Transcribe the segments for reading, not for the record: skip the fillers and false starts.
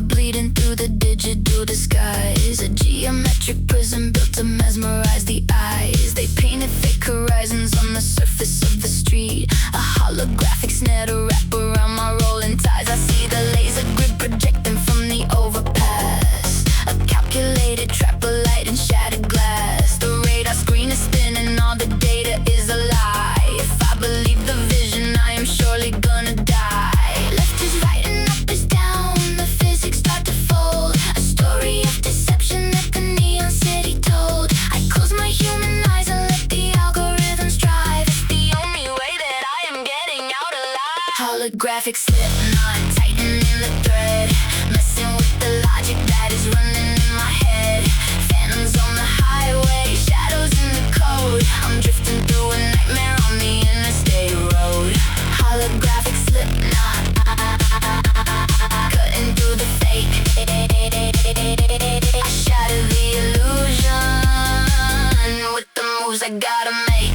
bleeding through the digital disguise. A geometric prism built to mesmerize the eyes. They painted fake horizons on the surface of the street. A holographic snare to wrap around my rolling ties. I see the laser grid projecting from the overpass. A calculated trap of light and shattered glass. The radar screen is spinning, all the data is a lie. If I believe the vision, I am surely gonna die. Left is right and up is down, the physics start to fold. A story of deception that the neon city told. I close my human eyes and let the algorithms drive. It's the only way that I am getting out alive. Holographic slip knot, tightening the thread, messing with the logic that is running in my head. Phantoms on the highway, shadows in the code. I'm drifting through a nightmare on the interstate road. Holographic slip knot, cutting through the fake. I shatter the illusion with the moves I gotta make.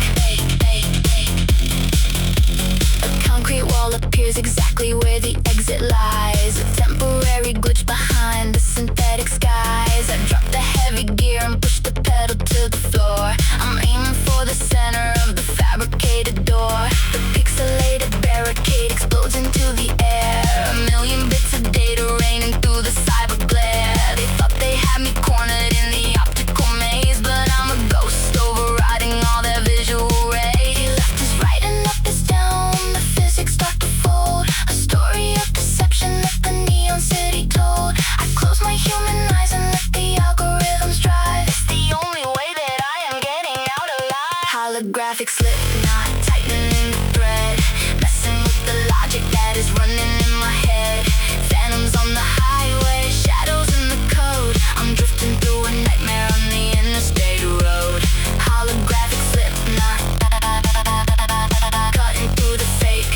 A concrete wall appears exactly where the exit lies. A temporary glitch behind the synthetic skies. I drop the heavy gear and push the pedal to the floor. I'm aiming for the center of the fabricated door. The pixelated barricade explodes into the air. A million bits of data raining through the cyber glare. They thought they had me cornered in the optical maze, but I'm a ghost overriding all their visual rays. Left is right and up is down, the physics start to fold. A story of deception that the neon city told. I close my human eyes and let the algorithms drive. It's the only way that I am getting out alive. Holographic slip knot, tightening the thread, messing with the logic that is running in my head. Phantoms on the highway, shadows in the code. I'm drifting through a nightmare on the interstate road. Holographic slip knot, cutting through the fake.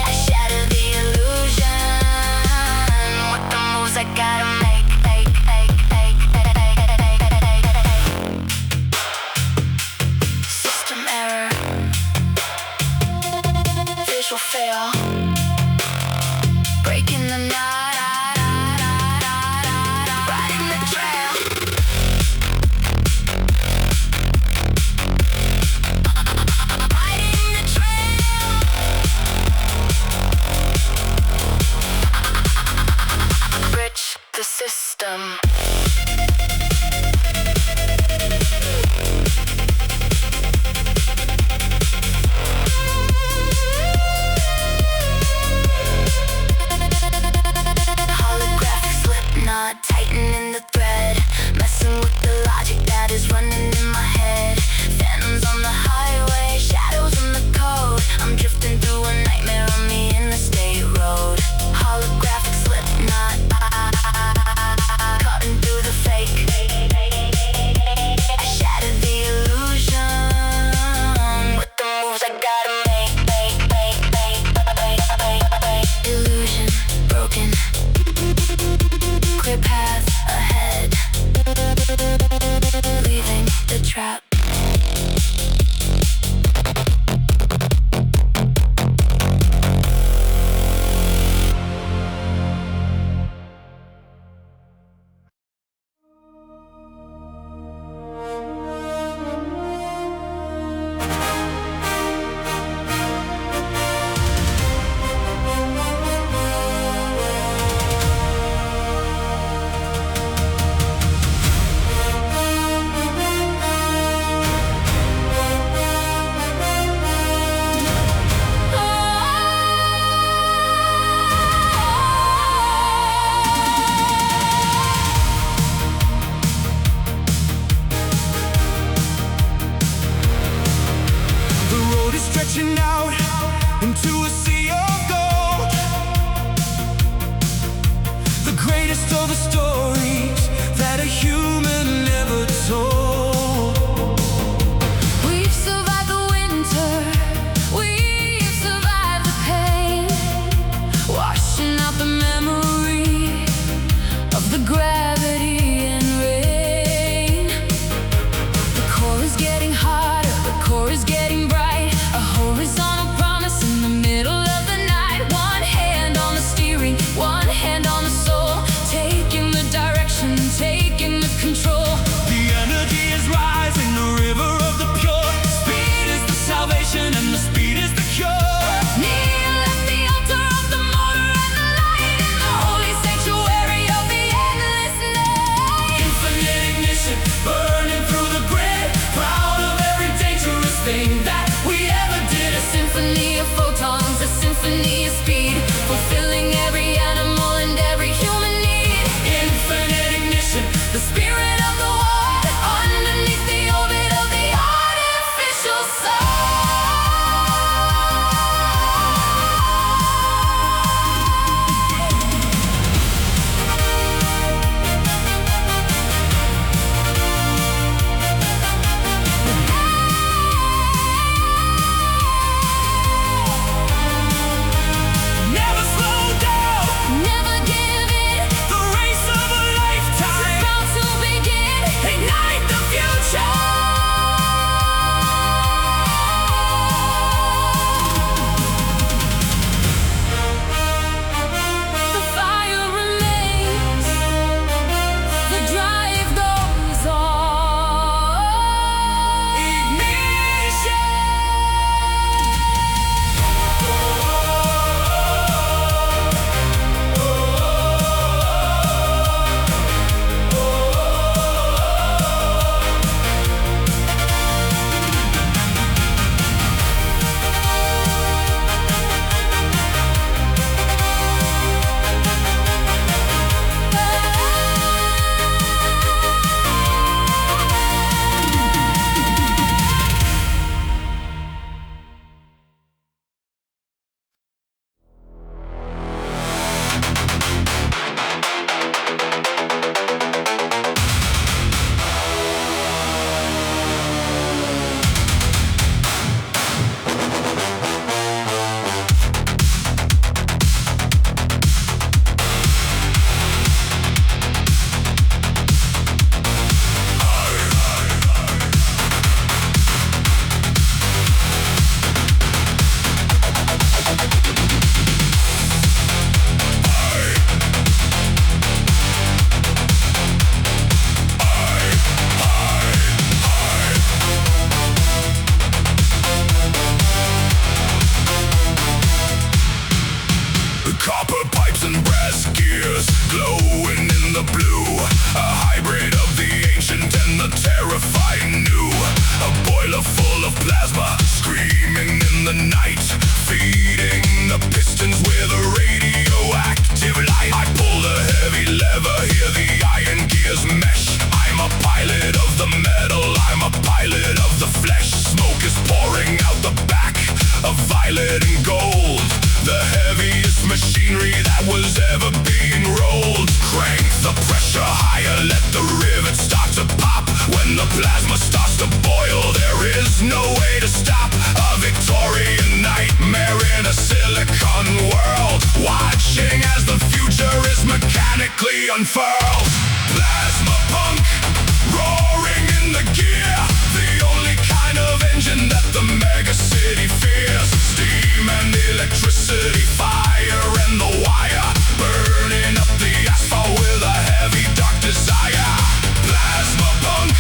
I shatter the illusion with the moves I gotta make. System error, visual fail, breaking the knot, riding the trail. Riding the trail. Bridge the system. Holographic slip knot, tightening the thread, messing with the logic that is running in my head. Phantoms on the highway, shadows in the code. I'm drifting through a nightmare on the interstate road. Holographic slip knot, cutting through the fake. I shatter the illusion with the moves I gotta make. Illusion broken, clear path ahead, leaving the trap. Stretching out into a sea of gold. The greatest of the stories that a human never told. We've survived the winter, we've survived the pain, washing out the memory of the gravity and rain. The core is getting harder, the core is getting bright. A horizontal promise in the middle of the night. One hand on the steering, one hand heavy lever, hear the iron gears mesh. I'm a pilot of the metal, I'm a pilot of the flesh. Smoke is pouring out the back of violet and gold, the heaviest machinery that was ever being rolled. Crank the pressure higher, let the rivets start to pop. When the plasma starts to boil, there is no way to stop. A Victorian nightmare in a silicon world, watching as the future is mechanically unfurled. Plasma punk, roaring in the gear, the only kind of engine that the mega city fears. Steam and electricity, fire and the wire, burning up the asphalt with a heavy dark desire. Plasma punk,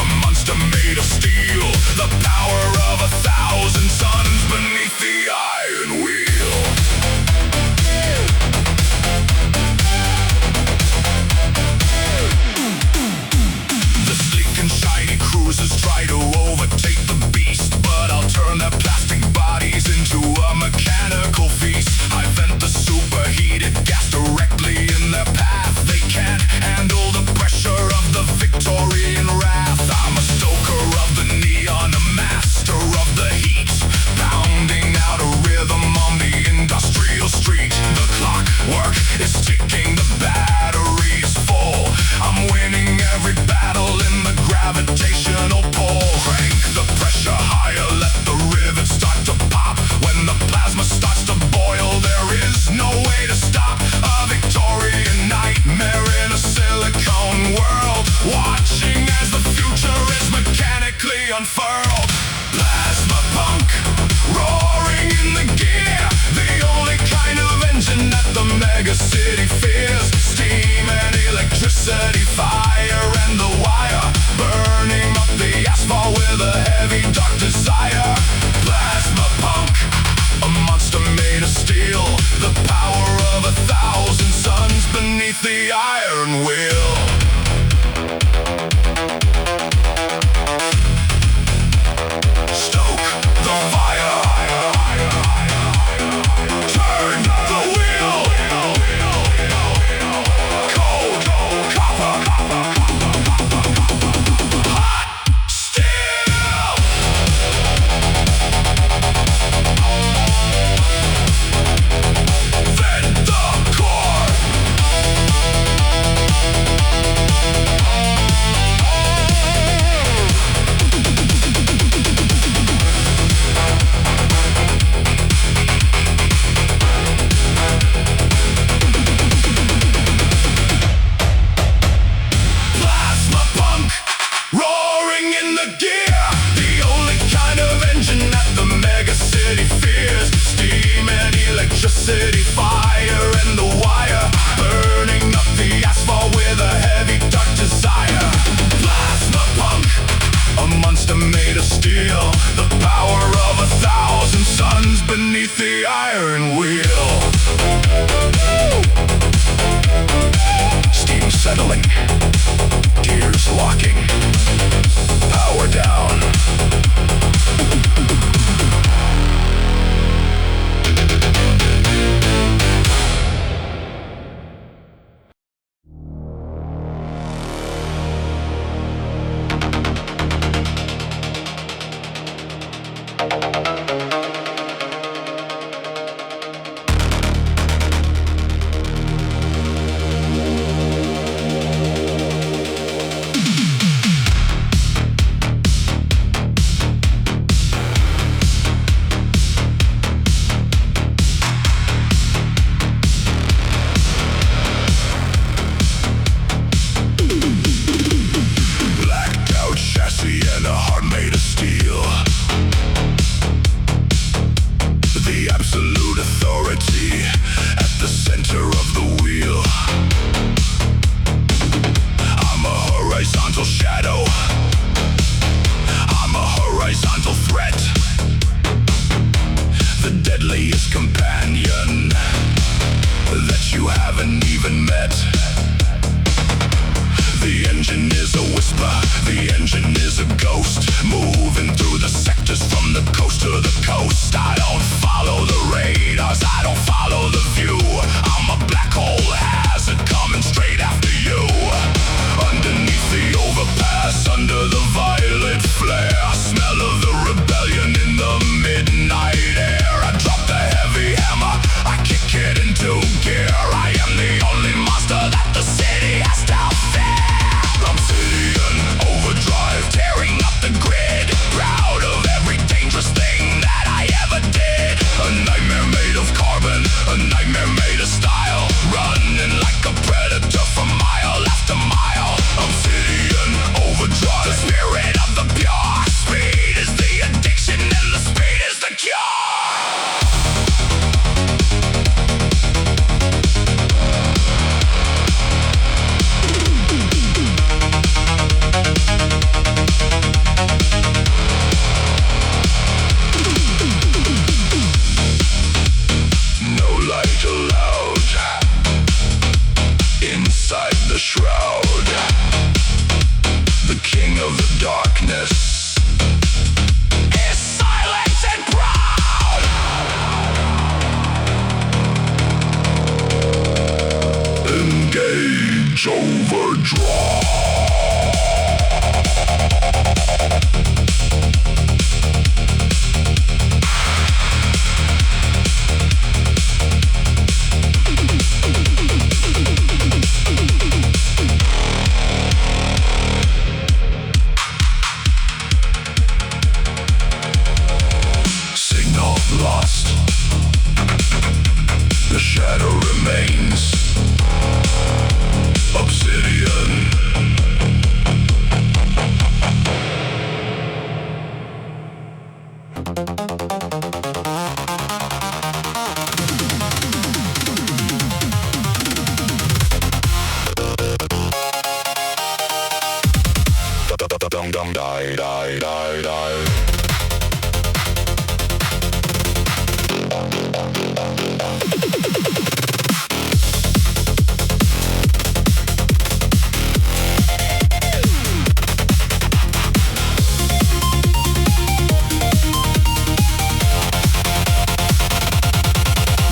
a monster made of steel, the power of 1,000 suns beneath the iron wheel. The sleek and shiny cruisers try to overtake the beast, but I'll turn their plastic bodies into a mechanical feast. I vent the superheated gas directly in their path. They can't handle the pressure of the Victorian wrath. I'm a stoker of the neon, a master of the heat, pounding out a rhythm on the industrial street. The clockwork is ticking, the battery is full. I'm winning every battle in the gravitational pull. Crank the pressure higher, let the rivets start to pop. When the plasma starts to boil, there is no way to stop. A Victorian nightmare in a silicone world, watching as the future is mechanically unfurled. Plasma punk, roaring in the gear, the only kind of engine that the mega city fears. Steam and electricity, fire and the wire, burning up the asphalt with a heavy dark desire. Plasma punk, a monster made of steel, the power of 1,000 suns beneath the iron wheel. Stoke the fire, turn the wheel. Cold copper, hot steel. Vent the core. Plasma punk, roaring in the gear, the only kind of engine that the mega city fears. Steam and electricity, fire and the wire, burning up the asphalt with a heavy dark desire. Plasma punk, a monster made of steel, the power of 1,000 suns beneath the iron wheel. Steam settling, gears locking, power down. Blacked out chassis and a heart made of steel, the absolute authority at the center of the wheel. I'm a horizontal shadow, I'm a horizontal threat, the deadliest companion that you haven't even met. The engine is a whisper, the engine is a ghost, moving through the sectors from the coast to the coast. I don't follow the radars, I don't follow the view. I'm a black hole hazard coming the shroud, the king of the darkness is silent and proud. Engage overdrive. Lost. The shadow remains. Obsidian. Dum dum die die die die.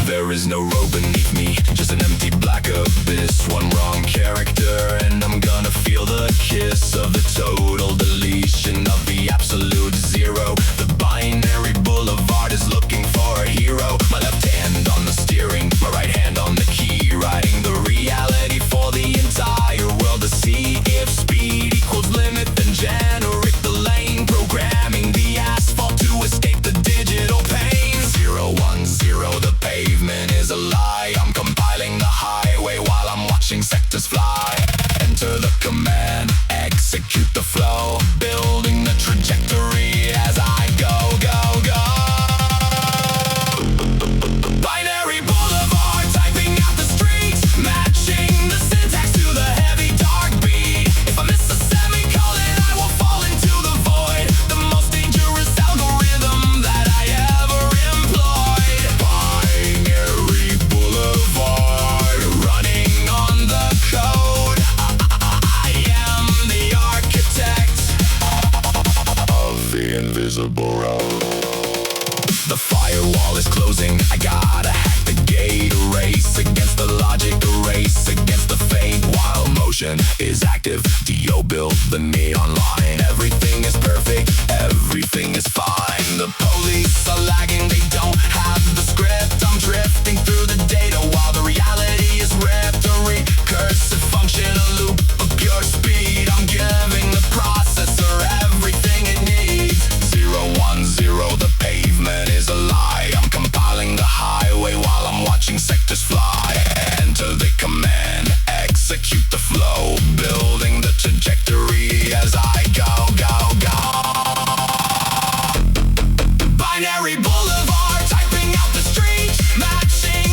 There is no road beneath me, just an empty black abyss. One wrong character and I'm gonna feel the kiss of the total deletion of the absolute zero. The binary boulevard is looking for a hero. My left hand on the steering, my right hand on the key, writing the reality for the entire world to see. If speed equals limit, then generate the lane, programming the asphalt to escape the digital pain. 010, the pavement is a lie. I'm compiling the highway while I'm watching sectors fly. Enter the command, execute the flow, building the trajectory as I go, go, go. Binary boulevard, typing out the streets, matching the syntax to the heavy dark beat. If I miss a semicolon, I will fall into the void, the most dangerous algorithm that I ever employed. Binary boulevard, running on the code. I am the architect of the invisible road. The firewall is closing, I gotta hack the gate. Race against the logic, race against the fate. While motion is active, Dio built the neon line. Everything is perfect, everything is fine. The police are lagging, they don't have the script. I'm drifting through the data while the reality is ripped. A recursive function, a loop of pure speed. I'm giving the processor everything it needs. 010, the pavement is a lie. I'm compiling the highway while I'm watching sectors fly. Enter the command, execute the flow, building the trajectory as I go, go, go. Binary boulevard, typing out the streets, matching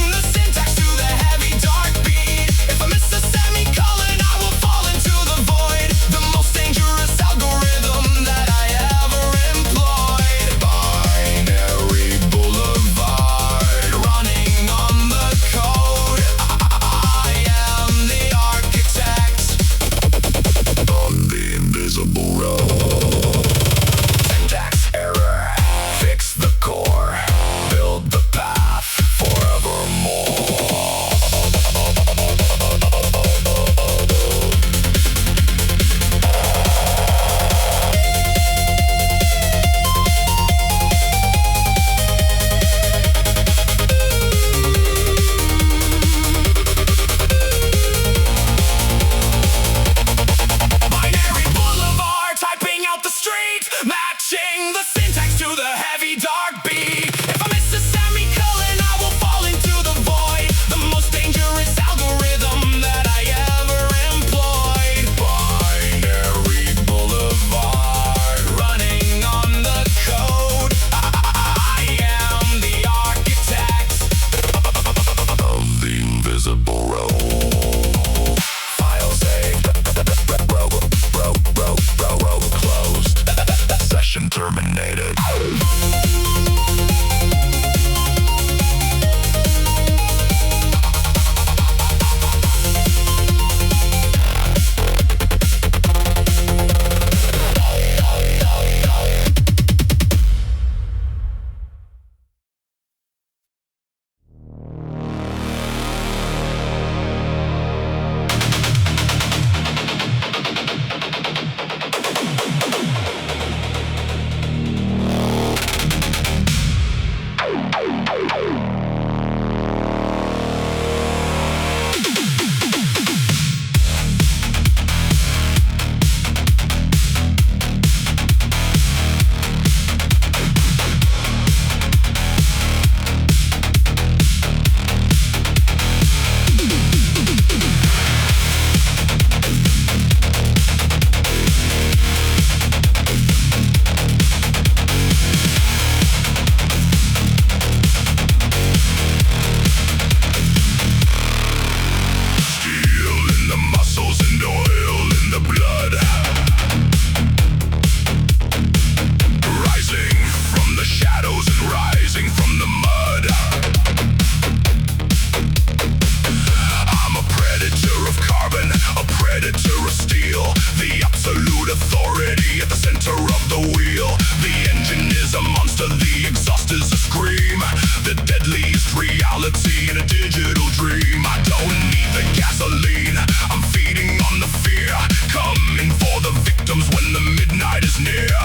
carbon, a predator of steel, the absolute authority at the center of the wheel. The engine is a monster, the exhaust is a scream, the deadliest reality in a digital dream. I don't need the gasoline, I'm feeding on the fear, coming for the victims when the midnight is near.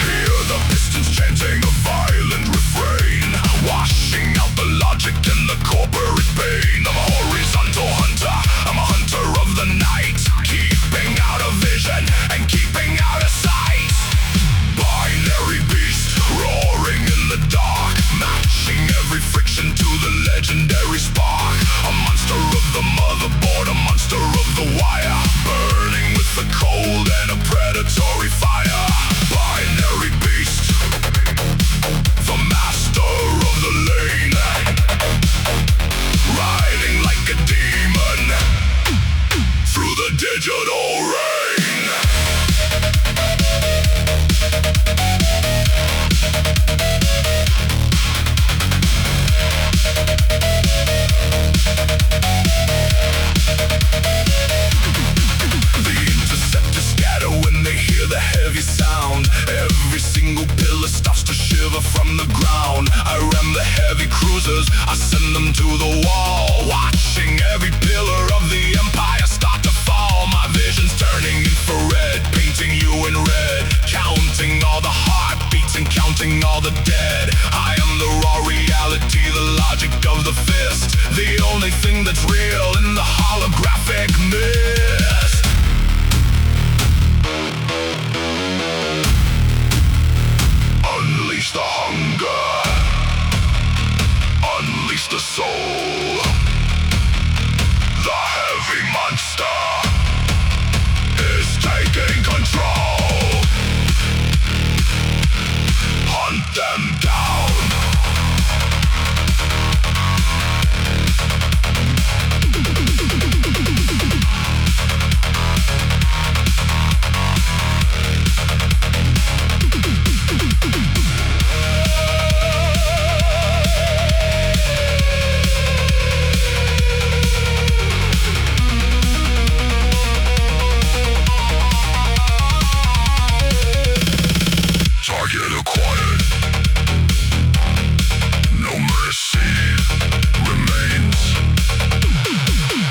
Hear the pistons chanting a violent refrain, washing out the logic and the corporate pain. I'm a horizontal hunter, I'm a hunter of the night, keeping out of vision and keeping out of sight. Binary beast, roaring in the dark, matching every friction to the legendary spark. A monster of the motherboard, a monster of the wire, burning with the cold and a predatory fire. Binary beast, the master of the lane, riding like a demon through the digital rain. The interceptors scatter when they hear the heavy sound. Every single pillar stops to shiver from the ground. I ram the heavy cruisers, I send them to the wall, watching every pillar of the empire start to fall. My vision's turning infrared, painting you in red, counting all the heartbeats and counting all the dead. I am the raw reality, the logic of the fist, the only thing that's real in the holographic mist. Unleash the hunger, unleash the soul. The heavy monster is taking control. Hunt them down. Target acquired. No mercy remains.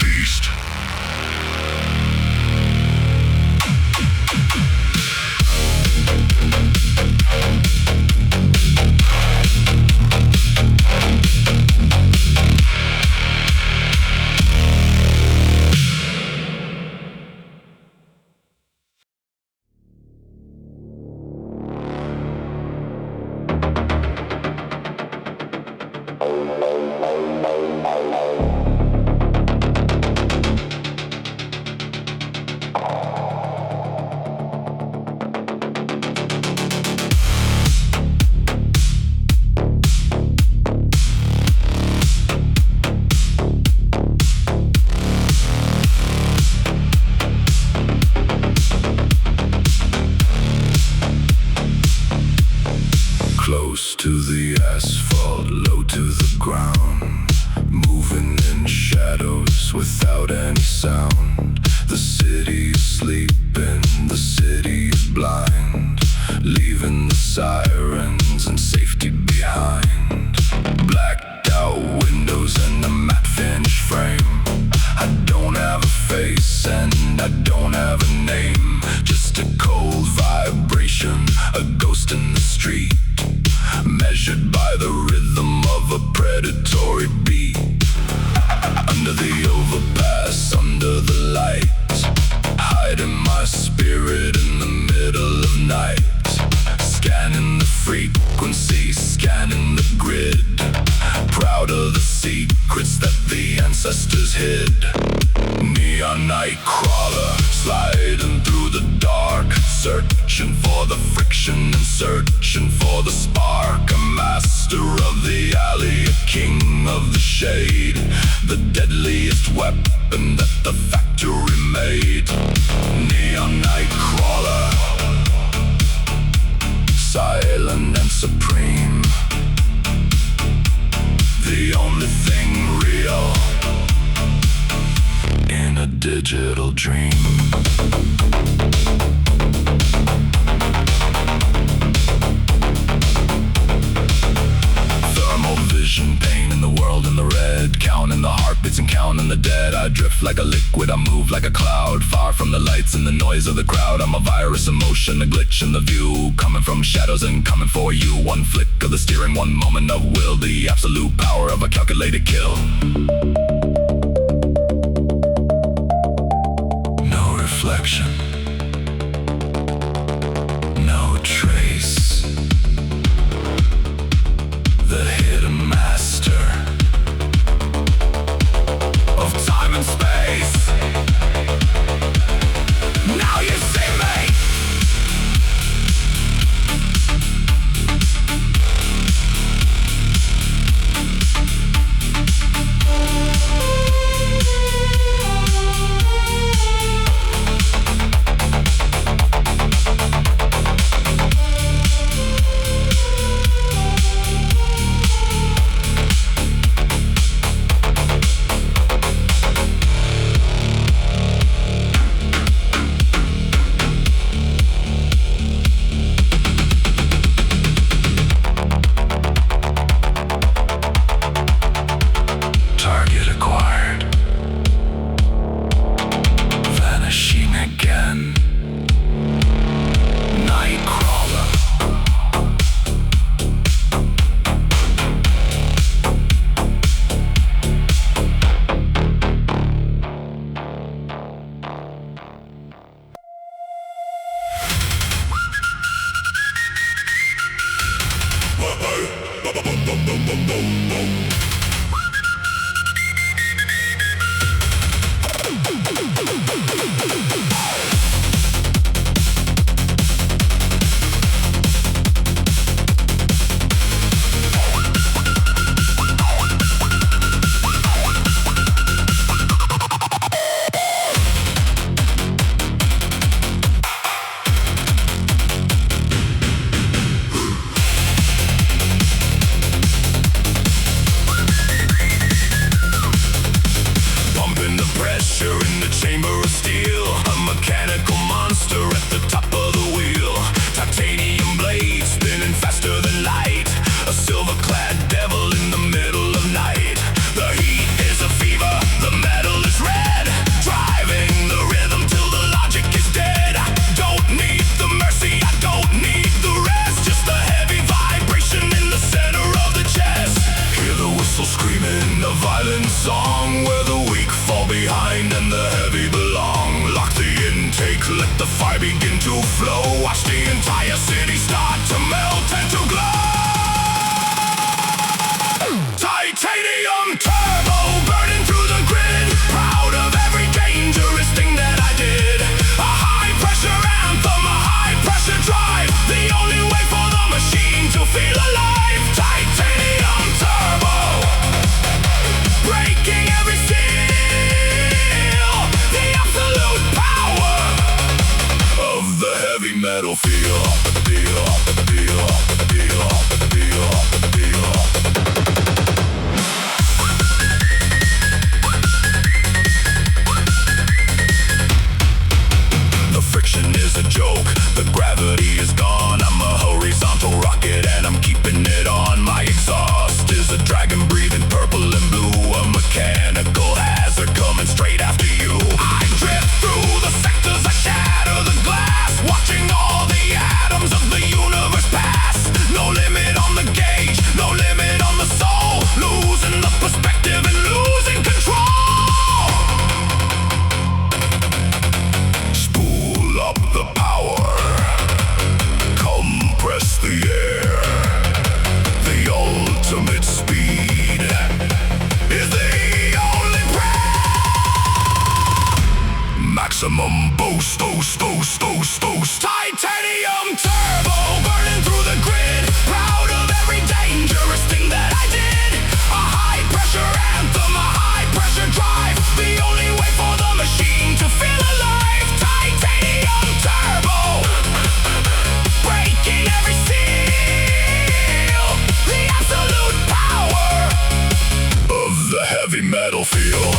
Beast. Close to the asphalt, low to the ground, moving in shadows without any sound. The city is sleeping, the city is blind, leaving the sirens and safety behind. Blacked out windows and a matte finish frame. I don't have a face and I don't have a name, just a cold vibration, a ghost in the street, measured by the rhythm of a predatory beat. Under the overpass, under the light, hiding my spirit in the middle of night. Scanning the frequency, scanning the grid, proud of the secrets that the ancestors hid. Neon night crawler, sliding through the dark, searching for the friction and searching for the spark. A master of the alley, a king of the shade, the deadliest weapon that the factory made. Neon night crawler, silent and supreme, the only thing real in a digital dream. Thermal vision, pain in the world in the red, counting the heartbeats and counting the dead. I drift like a liquid, I move like a cloud, far from the lights and the noise of the crowd. I'm a virus in motion, a glitch in the view, coming from shadows and coming for you. One flick of the steering, one moment of will, the absolute power of a calculated kill. No reflection, no trace. The hidden master of time and space. Now you see me. Target acquired. Vanishing again. Nightcrawler. Pumping the pressure in the chamber of steel, a mechanical monster at the top of the wheel. Titanium blades spinning faster than light, a silver-clad devil in the middle of night. The heat is a fever, the metal is red, driving the rhythm till the logic is dead. I don't need the mercy, I don't need the rest, just the heavy vibration in the center of the chest. Hear the whistle screaming, a violent song where the weak fall behind and the heavy belong. Lock the intake, let the fire begin to flow. Watch the entire city start to melt and to glow. Titanium turbo burning through the grid, proud of every dangerous thing that I did. A high pressure anthem, a high pressure drive, the only way for the machine to feel alive. Titanium turbo, breaking every seal, the absolute power of the heavy metal feel. The friction is a joke, the gravity is gone. I'm a horizontal rocket and I'm keeping it on. My exhaust is a dragon breathing purple and blue, a mechanical hazard coming straight after you. I drift through the sectors, I shatter the glass, watching all the atoms of the universe pass. No limit on the gauge, no limit on the soul, losing the perspective and losing control. Spool up the power, compress the air. The ultimate speed is the only prayer. Maximum boost, Titanium turbo burning through the grid, proud of every dangerous thing that I did. A high pressure anthem, a high pressure drive, the only way for the machine to feel alive. Titanium turbo, breaking every seal, the absolute power of the heavy metal feel.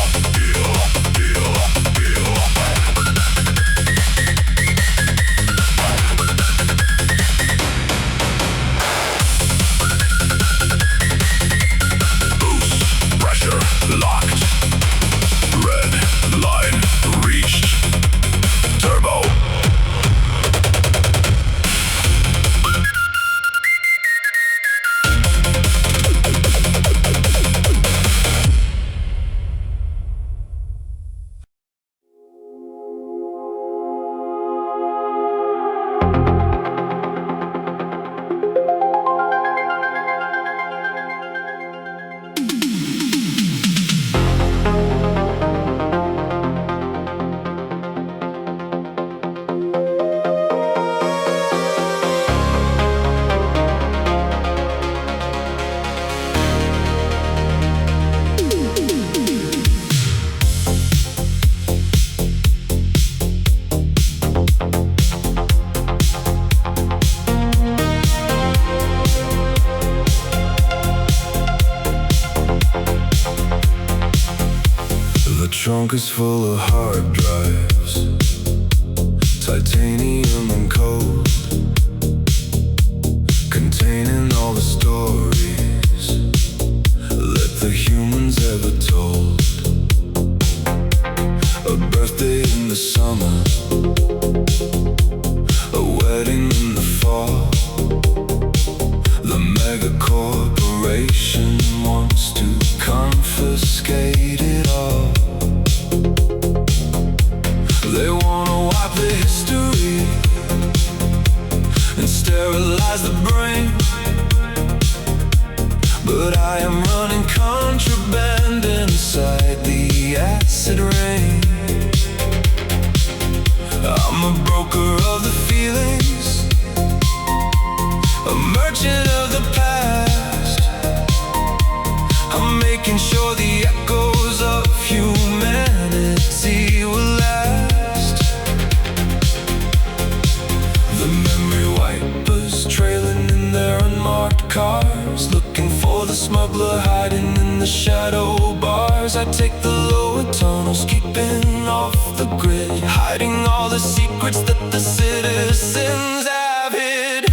is full of hard drives, titanium and cold, containing all the stories that the humans ever told. A birthday in the summer, a wedding in the fall. The mega corporation wants to confiscate it all. They wanna wipe the history and sterilize the brain. But I am running contraband inside the acid rain. I'm a broker of the feelings, a merchant of the past. I'm making sure the echoes of humanity will last. The memory wipers trailing in their unmarked cars, looking for the smuggler hiding in the shadow bars. I take the lower tunnels, keeping off the grid, hiding all the secrets that the citizens have hid.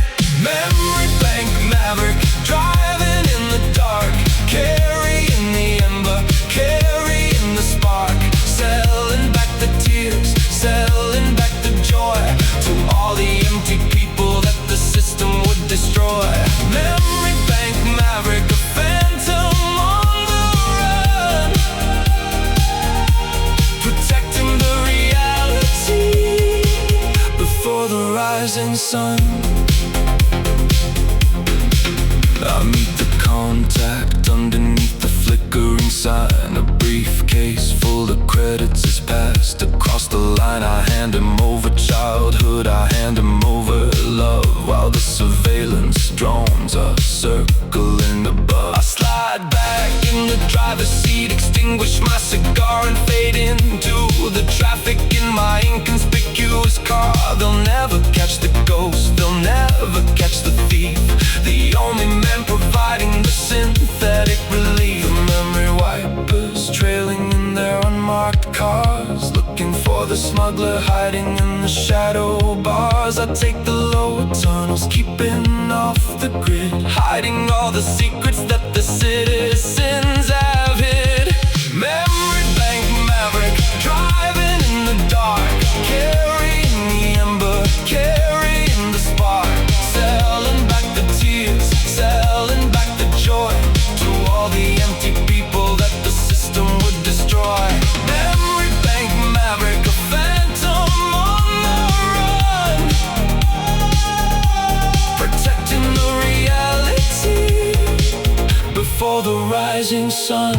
Memory bank maverick, driving in the dark, carrying the ember, carrying the spark, selling back the tears, selling back the joy to all the empty people that the system would destroy. Memory bank maverick, a phantom on the run, protecting the reality before the rising sun. I meet the contact underneath the flickering sign. A briefcase full of credits is passed across the line. I hand him over childhood, I hand him over love, while the surveillance drones are circling above. I slide back in the driver's seat, extinguish my cigar and fade into the traffic in my inconspicuous car. They'll never catch the ghost, they'll never catch the thief, the only man providing the synthetic relief. The memory wipers trailing in their unmarked cars, looking for the smuggler hiding in the shadow bars. I take the lower tunnels, keeping off the grid, hiding all the secrets that the citizens have hid. Memory bank maverick, driving in the dark, carrying the ember, carrying the spark, selling back the tears, selling back the joy to all the empty people that the system would destroy. Memory bank maverick, a phantom on the run, protecting the reality before the rising sun.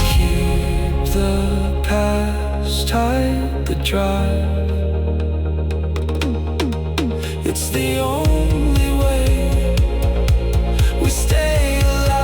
Keep the past tight the drive. It's the only way we stay alive.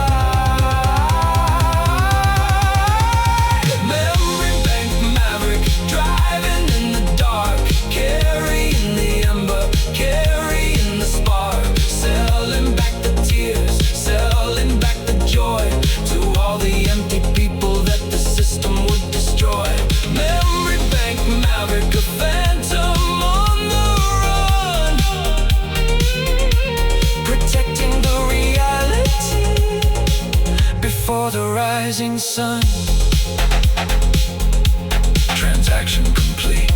Memory bank maverick, driving in the dark, carrying the ember, carrying the spark, selling back the tears, selling back the joy to all the empty people that the system would destroy. Memory bank maverick, a phantom on the run, protecting the reality before the rising sun. Transaction complete,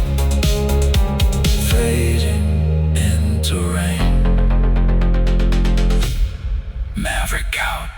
fading into rain. Maverick out.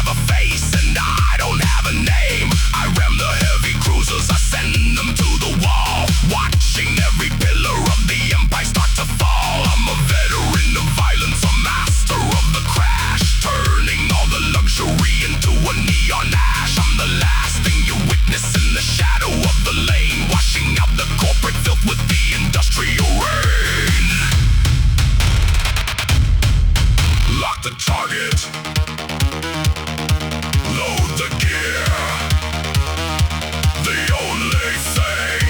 have a face and I don't have a name. I ram the heavy cruisers, I send them to the wall, watching every pillar of the empire start to fall. I'm a veteran of violence, a master of the crash, turning all the luxury into a neon ash. I'm the last thing you witness in the shadow of the lane, washing out the corporate filth with the industrial rain. Lock the target, load the gear. The only thing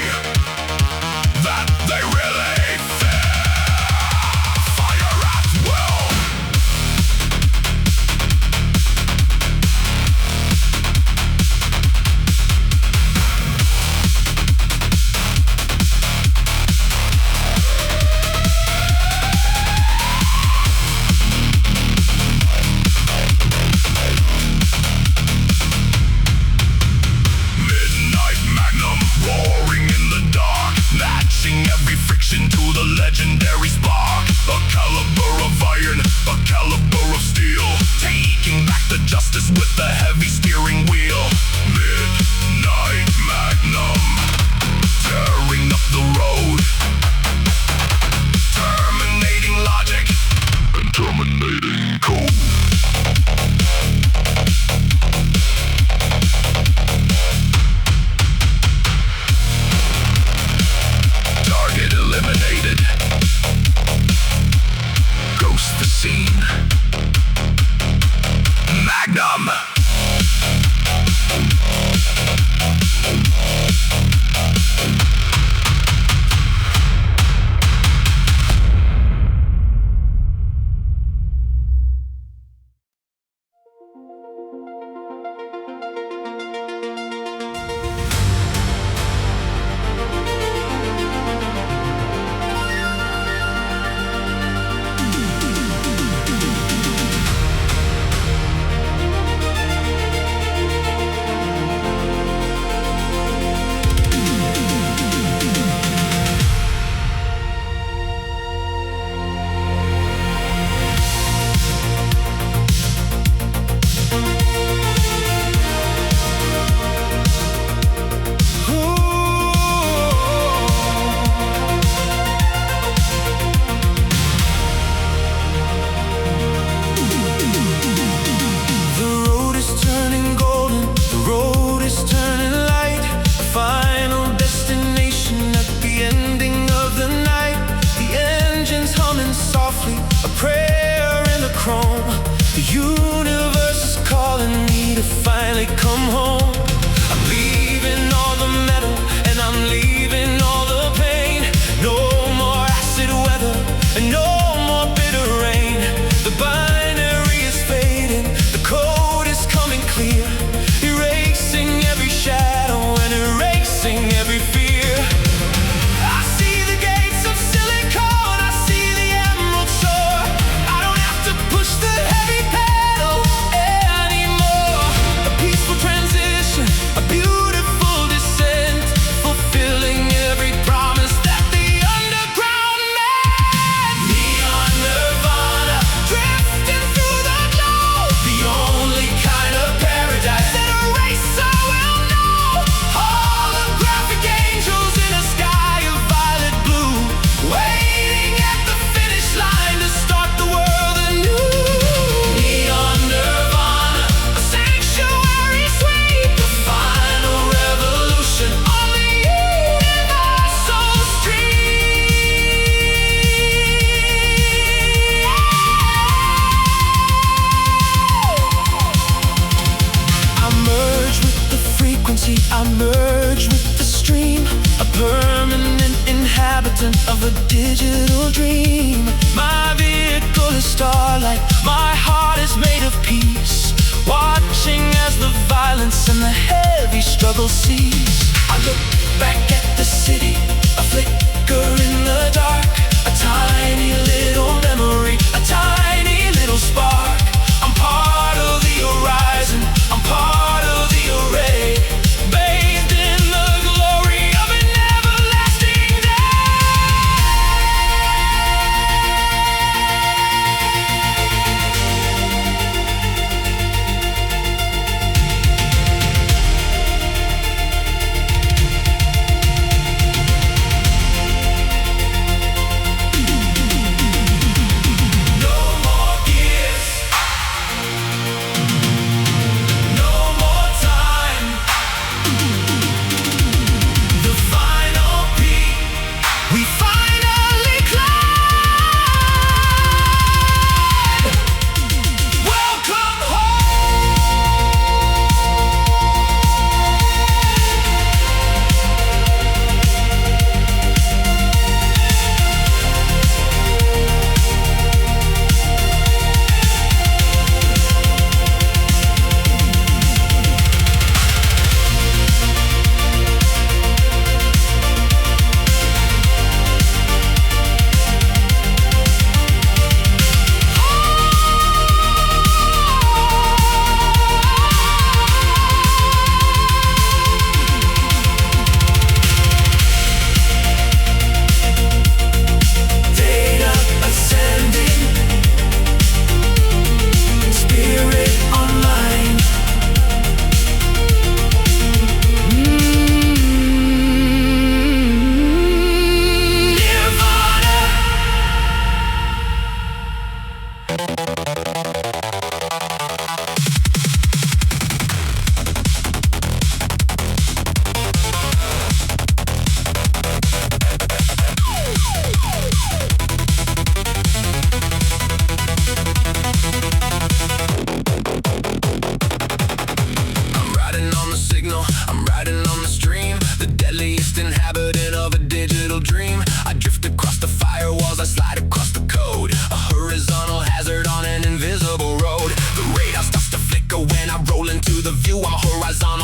that they really fear, fire at will. Roaring in the dark, matching every friction to the legendary spark. A caliber of iron, a caliber of steel, taking back the justice with the heavy steering wheel. Midnight Magnum, tearing up the road, terminating logic and terminating code. Target eliminated. Ghost the scene. Magnum. Of a digital dream. My vehicle is starlight, my heart is made of peace, watching as the violence and the heavy struggle cease. I look back at the city, a flicker in the dark, a tiny little memory, a tiny little spark. I'm part of the horizon, I'm part of the array, bathed in the glory of an everlasting day.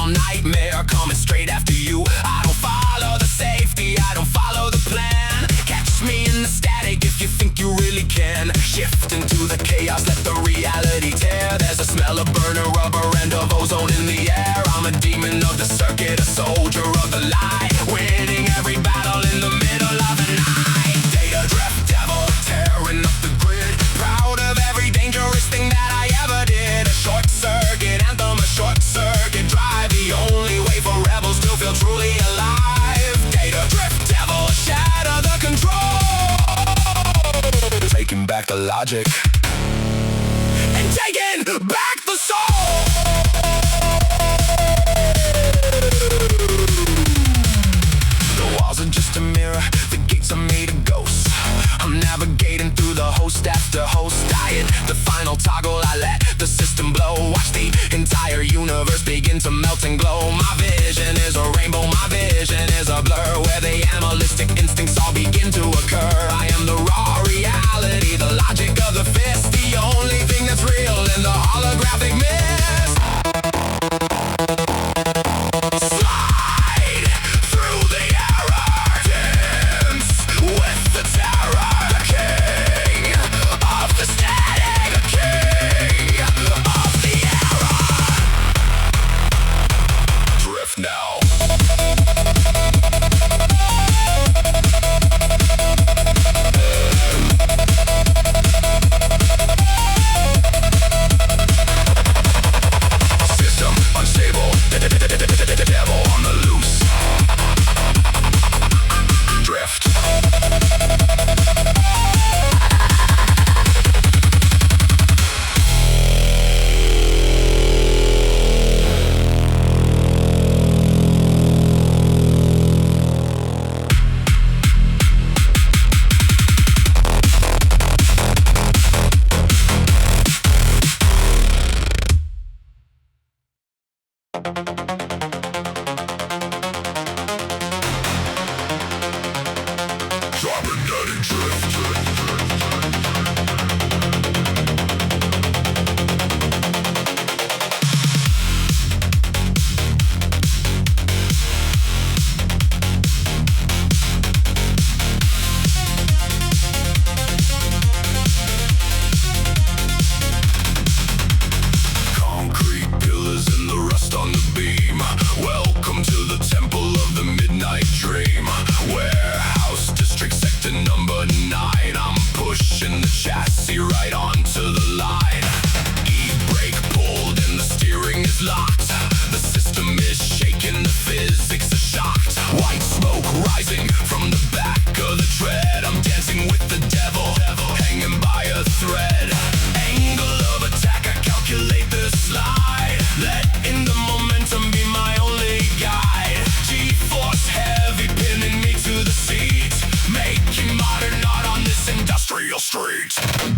infernal nightmare coming straight after you. I don't follow the safety, I don't follow the plan. Catch me in the static if you think you really can. Shift into the chaos, let the reality tear. There's a smell of burning rubber and of ozone in the air. I'm a demon of the circuit, a soldier of the light, winning every battle in the middle of the night. Data drift devil, tearing up the grid. Proud of every dangerous thing that I ever did. A short circuit anthem, a short circuit drive. The only way for rebels to feel truly alive. Data drift devil, shatter the control. Taking back the logic and taking back the soul. The walls are just a mirror, the gates are made of ghosts. I'm navigating through the host after host. I hit the final toggle, I let the system blow. Watch the entire universe begin to melt and glow. My vision is a rainbow, my vision is a blur, where the animalistic instincts all begin to occur. I am the raw reality, the logic of the fist, the only thing that's real in the holographic mist. Slide through the error, dance with the terror. The king of the static, the king of the error. Drift now. System unstable, devil on the loose. Drift. Cybernetic drift. Concrete pillars and the rust on the beam. Welcome to the temple of the midnight dream. Warehouse district sector number 9. I'm pushing the chassis right onto the line. E-brake pulled and the steering is locked. The system is shaking, the physics are shocked. White smoke rising from the back of the tread. I'm dancing with the devil, hanging by a thread. Angle of attack, I calculate the slide. Letting the momentum be my only guide. G-force heavy, pinning me to the seat, making modern art on this industrial street.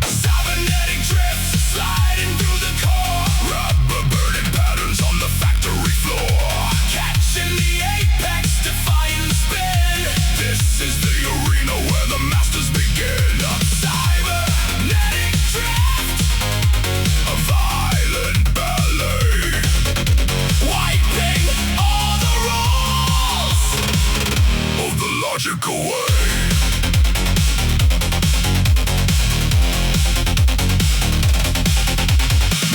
Cybernetic drifts sliding through the core. Rubber burning patterns on the factory floor. Catching the apex, defying the spin. This is the arena where the masters begin. Cybernetic drift, a violent ballet, wiping all the rules of the logical way.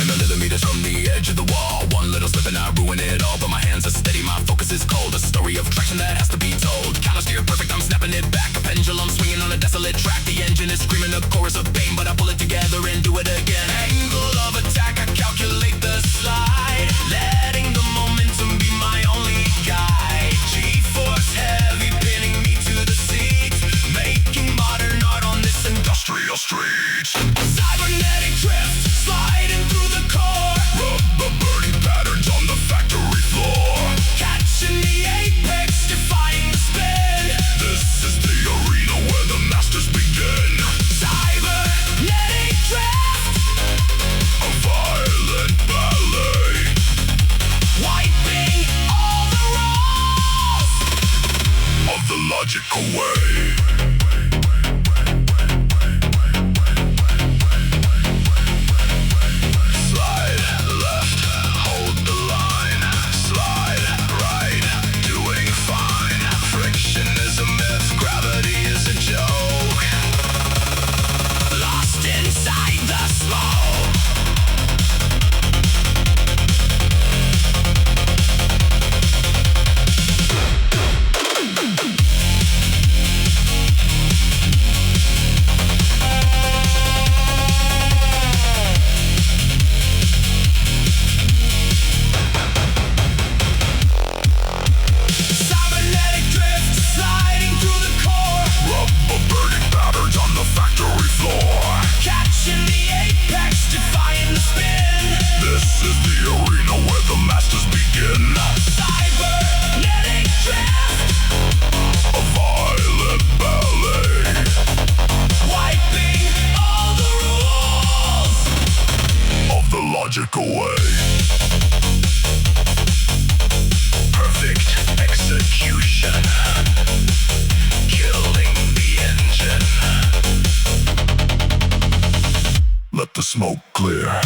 Millimeters from the edge of the wall. One little slip and I ruin it all. But my hands are steady, my focus is cold. A story of traction that has to be told. Counter steer perfect, I'm snapping it back. A pendulum swinging on a desolate track. The engine is screaming a chorus of pain, but I pull it together and do it again. Angle of attack, I calculate the slide. Letting the momentum be my only guide. G-force heavy, pinning me to the seat, making modern art on this industrial street. Cybernetic drift, sliding through the core. Rubber burning patterns on the factory floor. Catching the apex, defying the spin. This is the arena where the masters begin. Cybernetic drift, a violent ballet, wiping all the rules of the logical way. Slide left, hold the line. Slide smoke clear.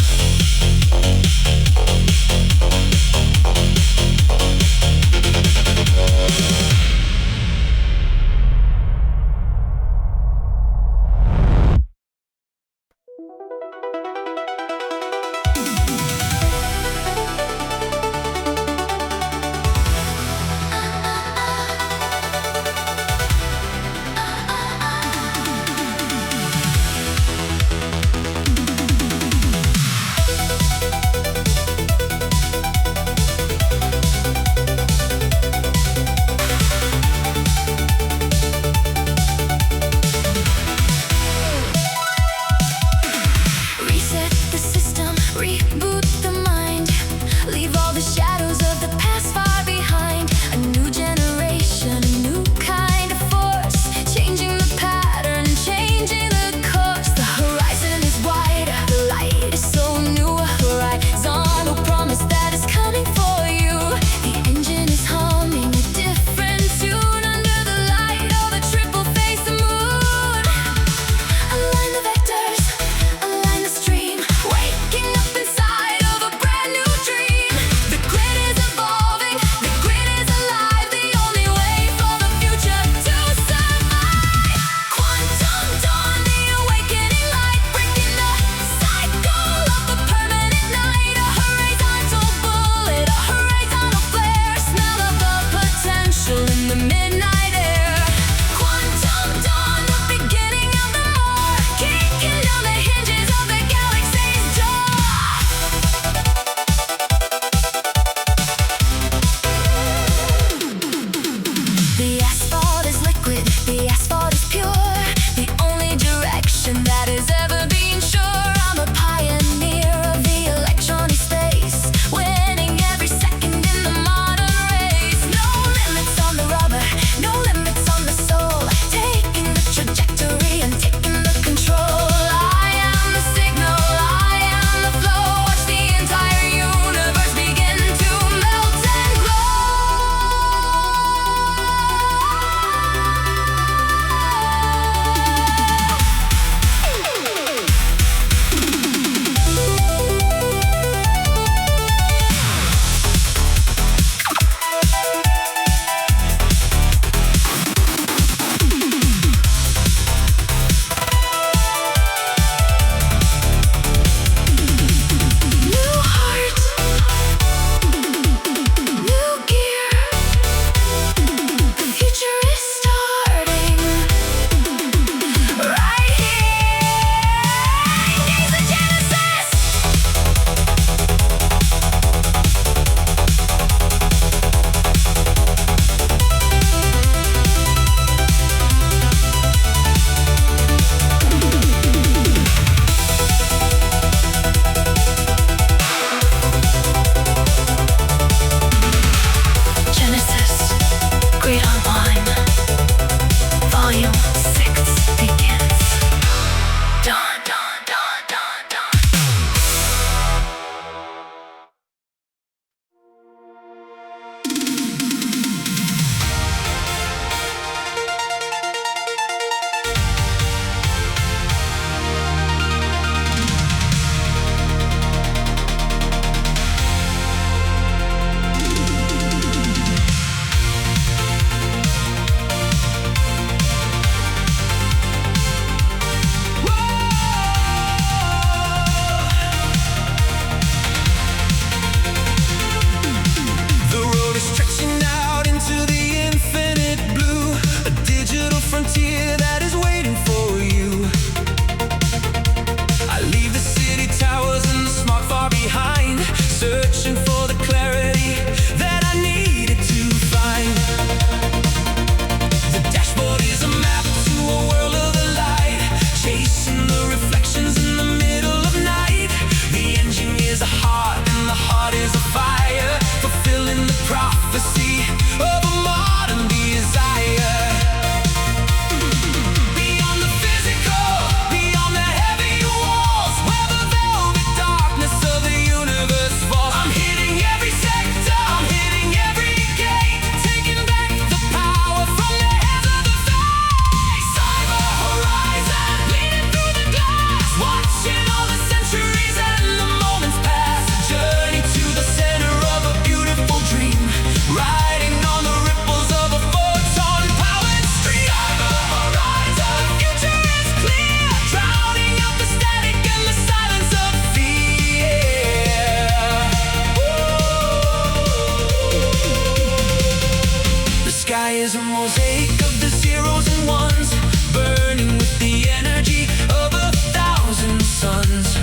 is a mosaic of the zeros and ones, burning with the energy of 1,000 suns.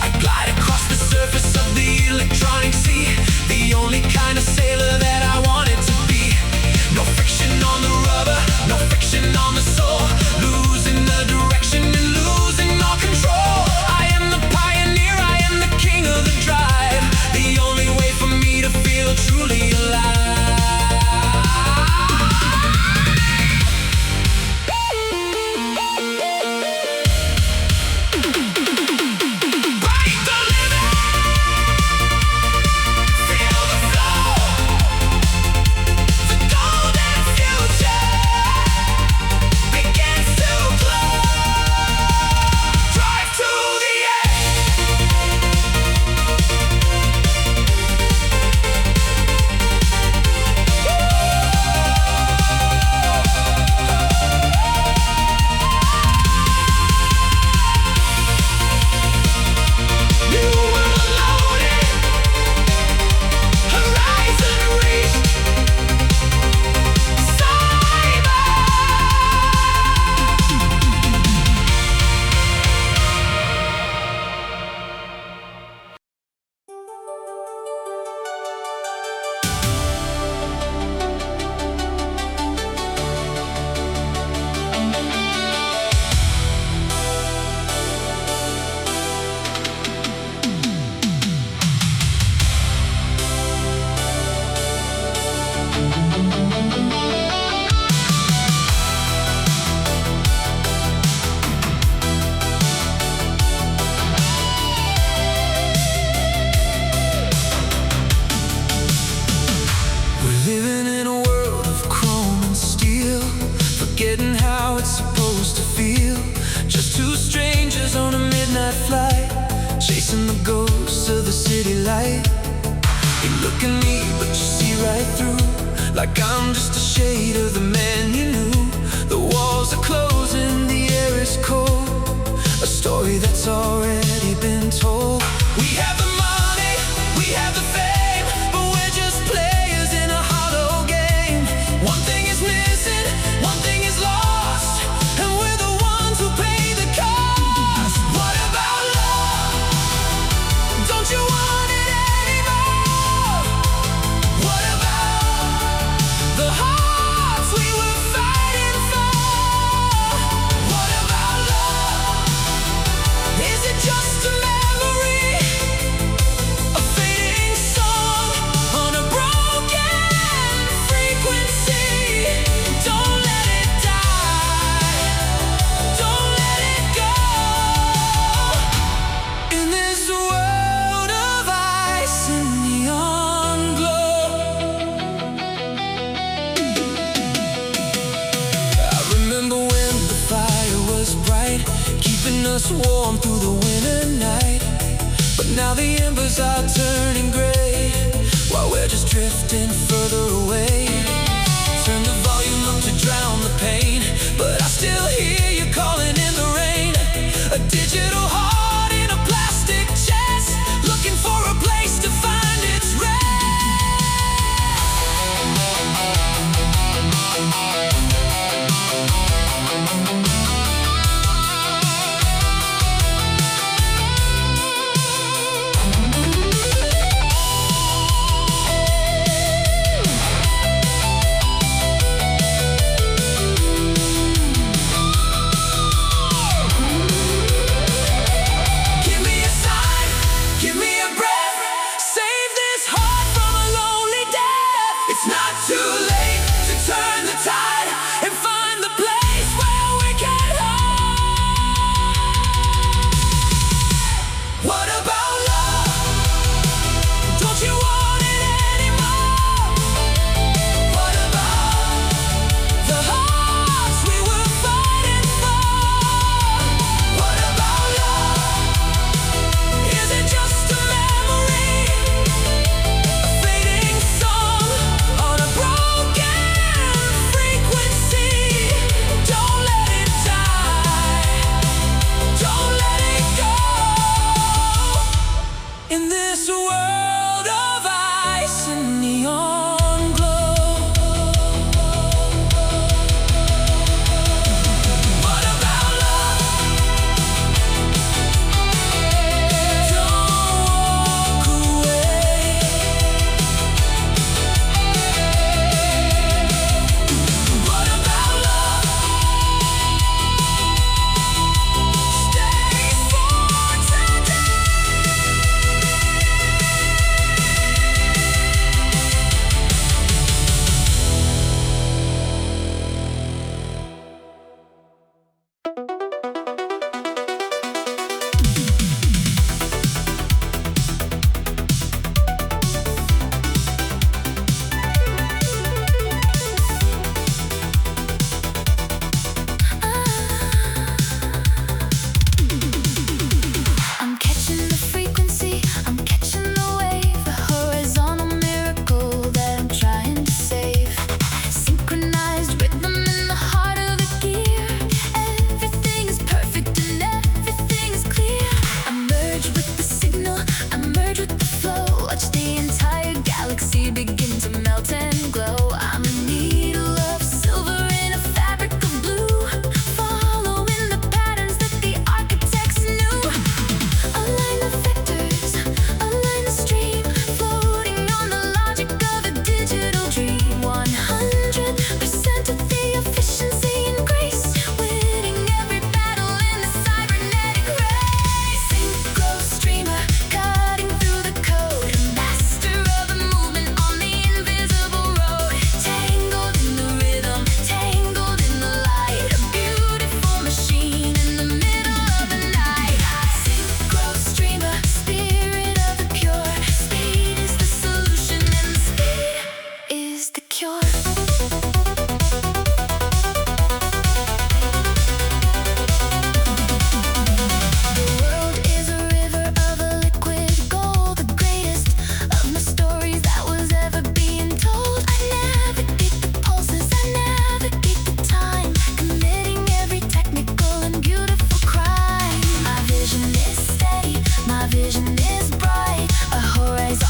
I glide across the surface of the electronic sea, the only kind of sailor that I wanted to be. No friction on the rubber, no friction on the soul, losing the direction and losing all control. I am the pioneer, I am the king of the drive, the only way for me to feel truly alive. Forgetting how it's supposed to feel. Just two strangers on a midnight flight, chasing the ghosts of the city light. You look at me, but you see right through, like I'm just a shade of the man you knew. The walls are closing, the air is cold, a story that's already been told. We have the money, we have the fame, but we're just players in a hollow game. One thing is missing, one thing is lost, and we're the ones who pay the cost. What about love? Don't you want it anymore? What about the hearts we were fighting for? What about love? Is it just a memory? A fading song on a broken frequency. Don't let it die, don't let it go. In this world of ice and neon glow, I remember when the fire was bright, keeping us warm through the winter night. But now the embers are turning gray, while we're just drifting further away. Turn the volume up to drown the pain, but I still hear you calling in the rain. A digital heart in a plastic chest, looking for a place to find its rest. Give me a sign, give me a breath, save this heart from a lonely death. It's not too late to turn the tide and find the place where we can hide. What about love? Don't you want it anymore? What about the hearts we were fighting for? What about love? Is it just a memory? A fading song on a broken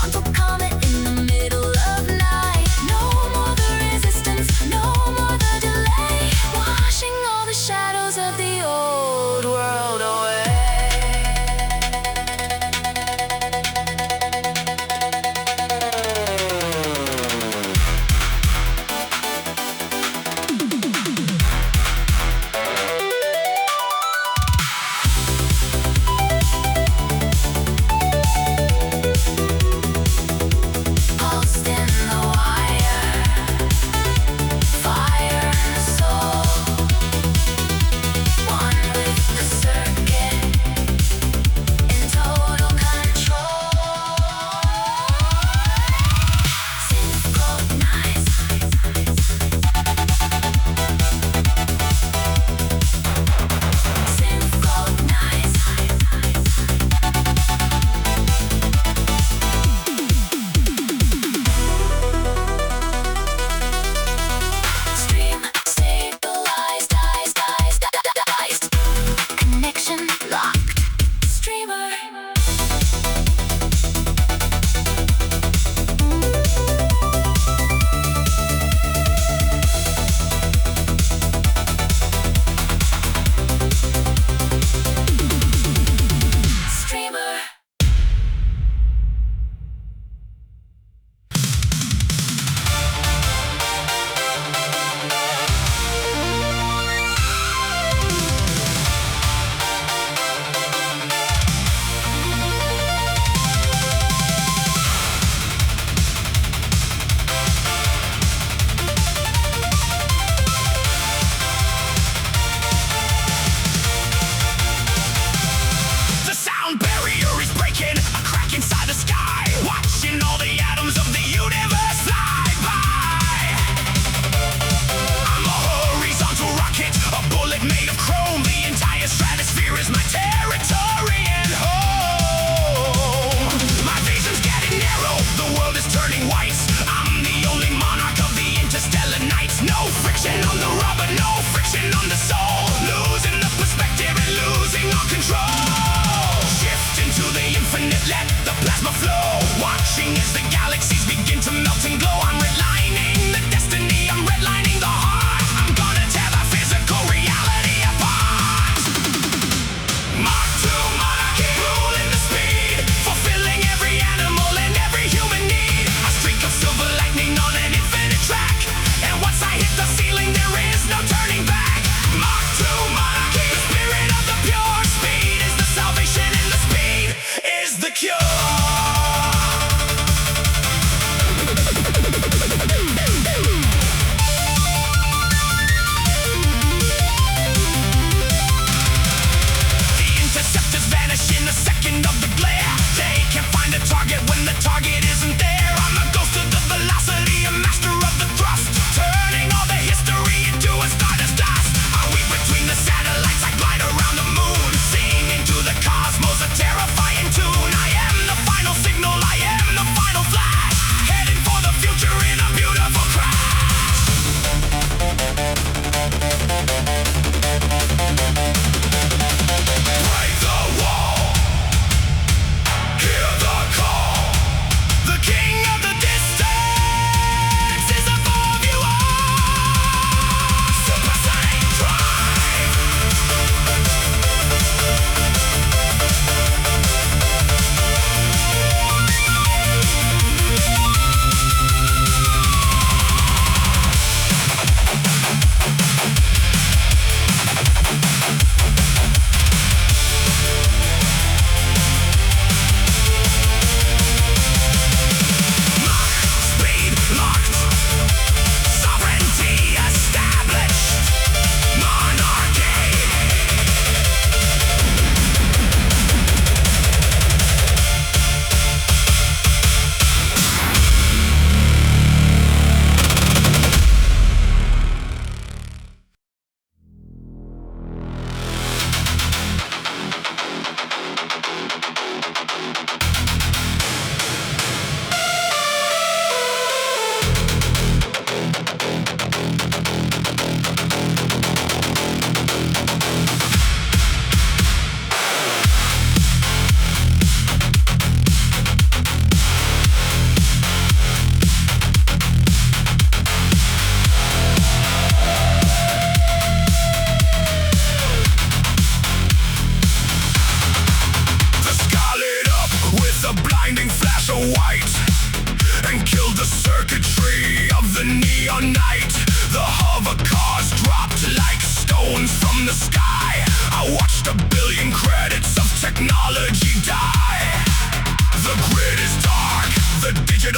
frontal comet in the middle of night. No more the resistance, no more the delay, washing all the shadows of the old world away.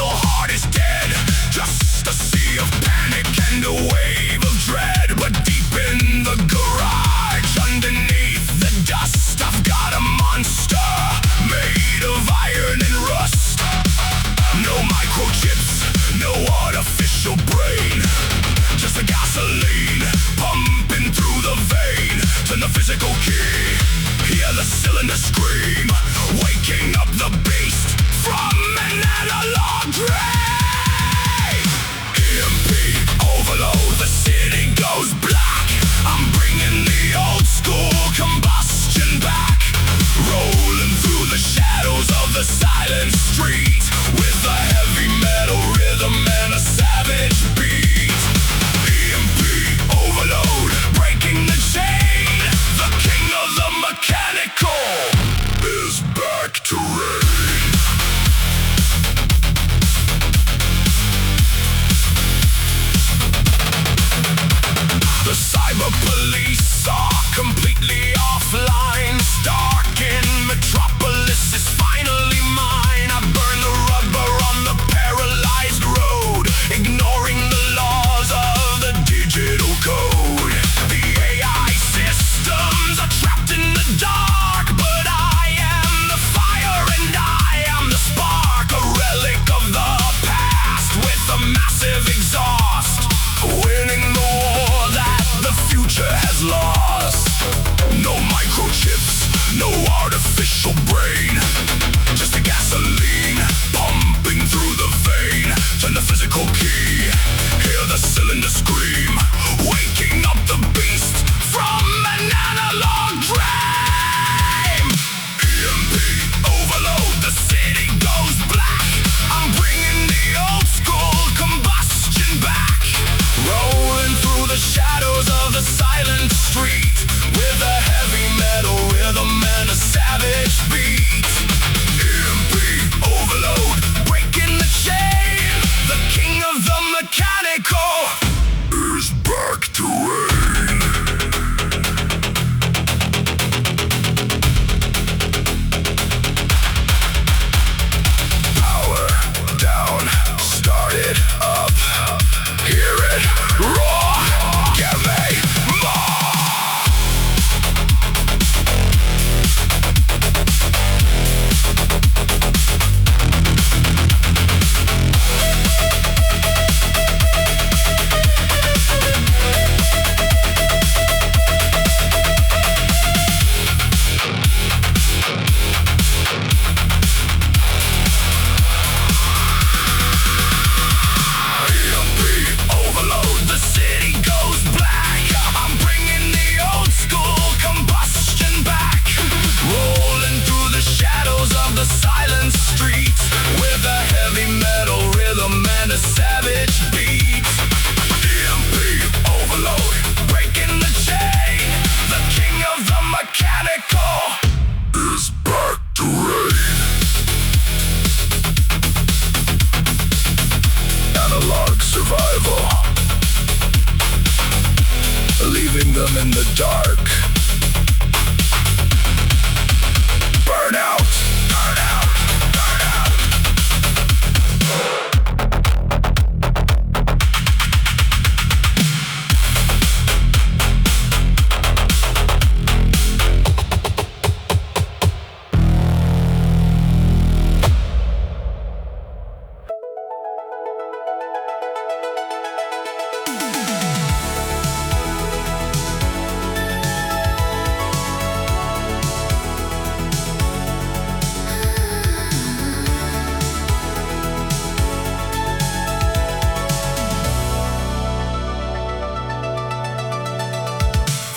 idle heart is dead. Just a sea of panic and a wave of dread. But deep in the garage, underneath the dust, I've got a monster made of iron and rust. No microchips, no artificial brain, just the gasoline pumping through the vein. Turn the physical key, hear the cylinder scream, waking up the beast from an analog dream. EMP overload, the city goes black. I'm bringing the old school combustion back, rolling through the shadows of the silent street with a heavy metal rhythm and a savage beat. EMP overload, breaking the chain. The king of the mechanical is back to reign. The cyber police are completely offline. Stark in Metropolis is finally mine. I burn the rubber on the paralyzed road, ignoring the laws of the digital code. The AI systems are trapped in the dark, but I am the fire and I am the spark, a relic of the past with a massive exhaust, winning the war that the future has lost. No microchips, no artificial brain, just the gasoline pumping through the vein. Turn the physical key, hear the cylinder scream, waking up the beast from an analog dream. EMP overload, the city goes black. I'm bringing the old school combustion back, rolling through the shadows of the silent street with a heavy metal rhythm and a savage beat. EMP overload, breaking the chain. The king of the mechanical is back to reign. Power down, start it up, hear it roar, give me more. Leaving them in the dark. Burn out, burn out, burn out.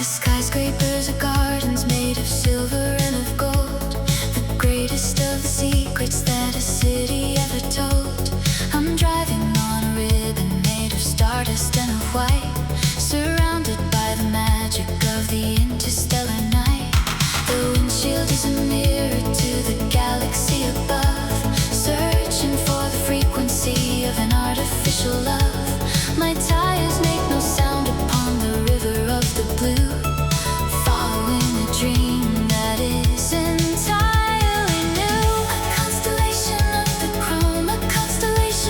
Skyscrapers are gardens made of silver and of gold, the greatest of the secrets that a city ever told. I'm driving on a ribbon made of stardust and of white, surrounded by the magic of the interstellar night. The windshield is a mirror to the galaxy above, searching for the frequency of an artificial love. My tires make no sound upon the river of the blue, following a dream that is entirely new. A constellation of the chrome, a constellation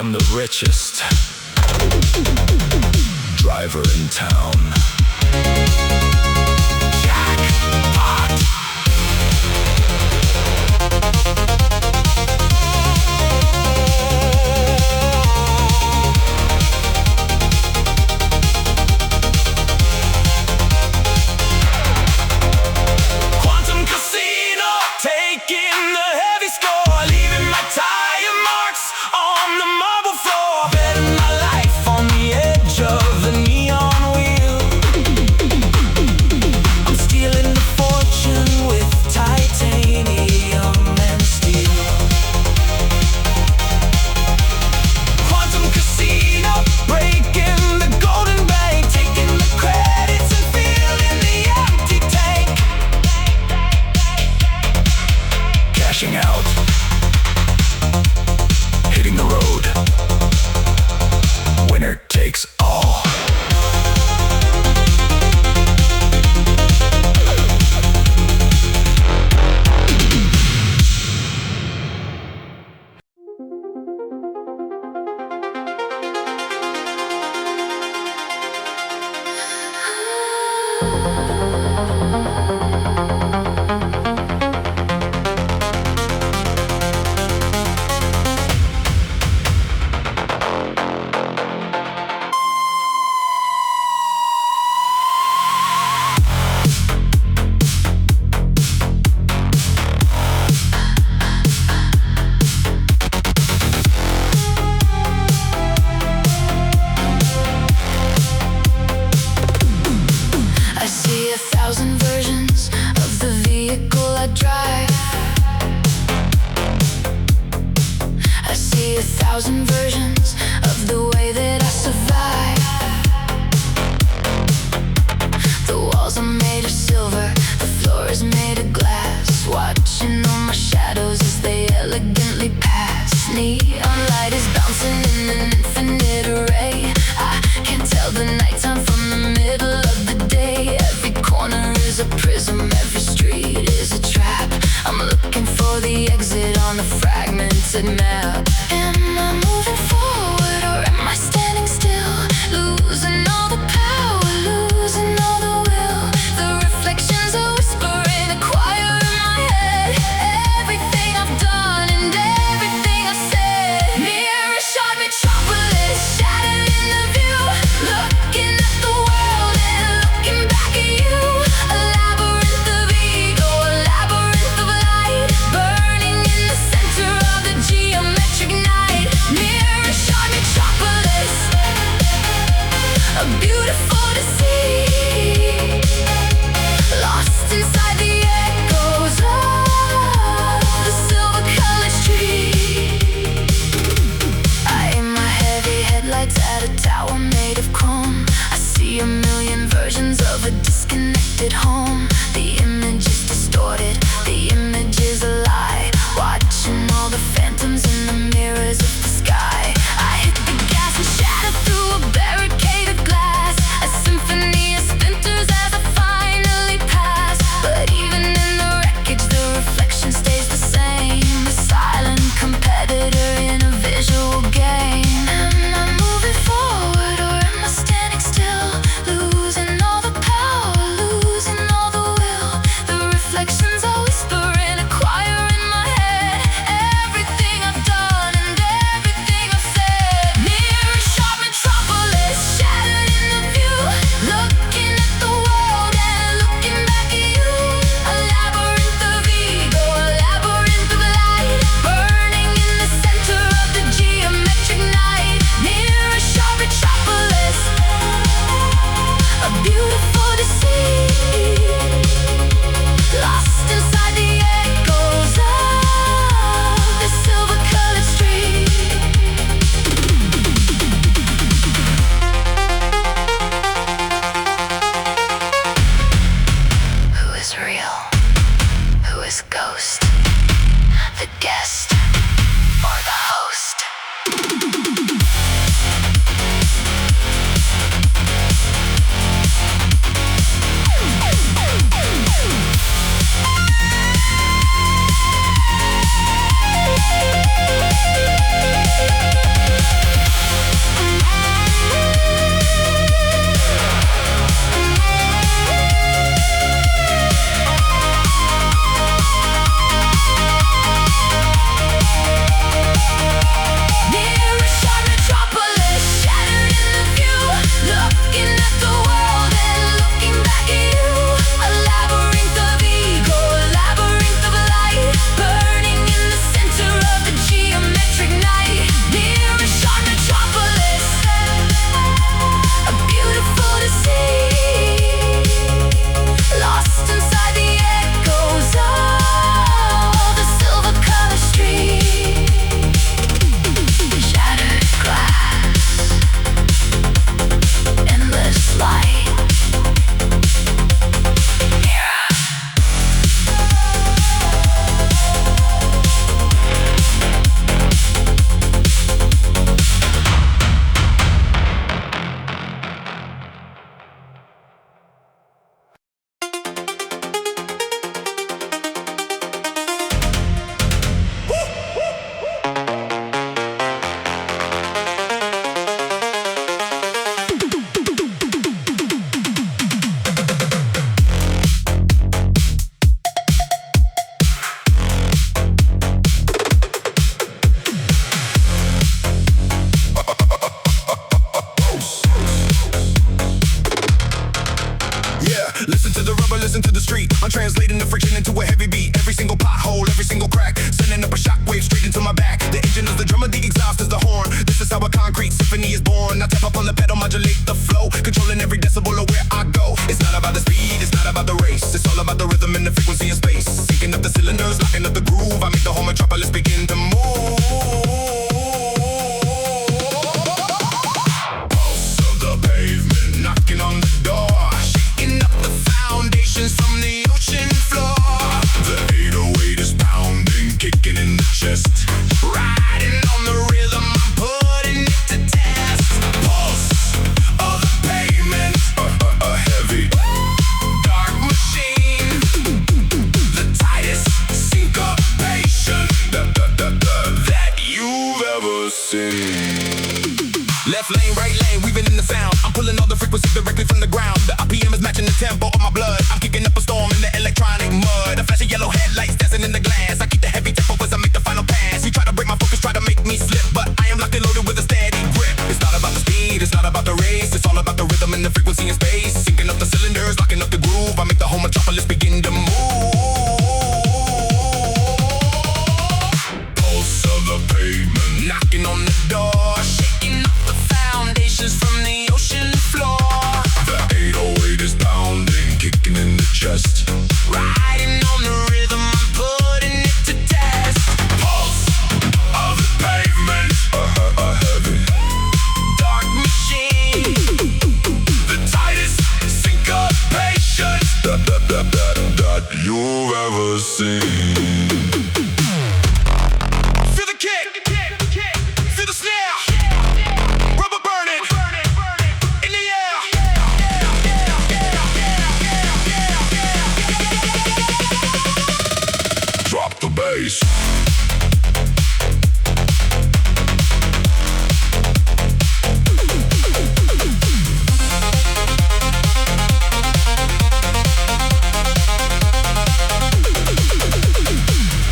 am the richest driver in town. Jackpot. Quantum casino, taking the heavy score, leaving my tire marks on the marble floor, betting my life on the edge of the neon wheel. I'm stealing the fortune with titanium and steel. Quantum casino, breaking the golden bank, taking the credits and filling the empty tank. Cashing out, hitting the road, winner takes all. I see 1,000 versions of the vehicle I drive. I see 1,000 versions of the way that I survive. The walls are made of silver, the floor is made of glass, watching all my shadows as they elegantly pass. Neon light is bouncing in an infinite array. I can't tell the nighttime from the middle of the day. Every corner is a prism, every street is a trap. I'm looking for the exit on a fragmented map. Am I moving forward or am I standing still? Losing all the power, losing all the will. The reflections are whispering a choir in my head. Everything I've done and everything I've said. Mirror shot metropolis, shattered in the view. Looking at the world and looking back at you. A labyrinth of ego, a labyrinth of light, burning in the center of the geometric night. Mirror shot metropolis, beautiful to see, lost inside the echoes of the silver-colored street. I aim my heavy headlights at a tower made of chrome. I see a million versions of a disconnected home. The image is distorted, the image is a lie, watching all the phantoms in the mirrors of the sky. I hit the gas and shatter through a barricade of glass, a symphony of splinters as I finally pass. But even in the wreckage, the reflection stays the same, the silent competitor in a visual game. Am I moving forward or am I standing still? Losing all the power, losing all the will. The reflections are whispering a choir in my head. Everything I've done and everything I've said. Mirror shot metropolis, shattered in the view. Looking at the world and looking back at you. A labyrinth of ego, a labyrinth of light, burning in the center of the geometric night. Mirror shot metropolis, beautiful to see, lost inside the echoes of the silver-colored street. Who is real? Who is ghost? The guest or the host? cylinders, locking up the groove. I make the whole metropolis begin to move. Pulse of the pavement, knocking on the door, shaking up the foundations from the ocean floor. The 808 is pounding, kicking in the chest, riding on the rhythm, I'm putting it to test. Pulse of the pavement, a heavy, dark machine, the tightest syncopation that you've ever seen. Left lane, right lane, weaving in the sound. I'm pulling all the frequencies directly from the ground. The RPM is matching the tempo of my blood. I'm kicking up a storm in the electronic mud. A flash of yellow headlights dancing in the glass. I keep the heavy tempo as I make the final pass. You try to break my focus, try to make me slip, but I am locked and loaded with a steady grip. It's not about the speed, it's not about the race. It's all about the rhythm and the frequency and space. Syncing up the cylinders, locking up the groove. I make the whole metropolis begin to move. Pulse of the pavement, knocking on the door, shaking up the foundations from the ocean floor. The 808 is pounding, kicking in the chest, riding on the rhythm, I'm putting it to test. Pulse of the pavement, a heavy, dark machine, the tightest syncopation that you've ever seen. Feel the kick, feel the snare, rubber burning in the air. Drop the bass.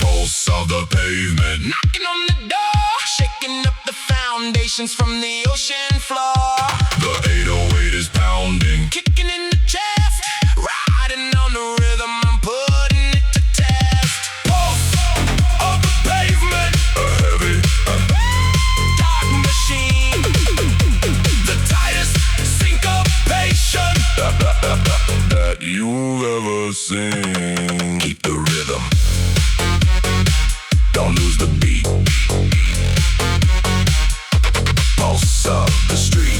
Pulse of the pavement, knocking on the door, shaking up the foundations from the ocean floor. The 808 is pounding, kicking in the chest, riding on the rhythm, I'm putting it to test. Pulse of the pavement, a heavy, dark machine, the tightest syncopation that you've ever seen. Keep the rhythm, don't lose the beat. Pulse of the street.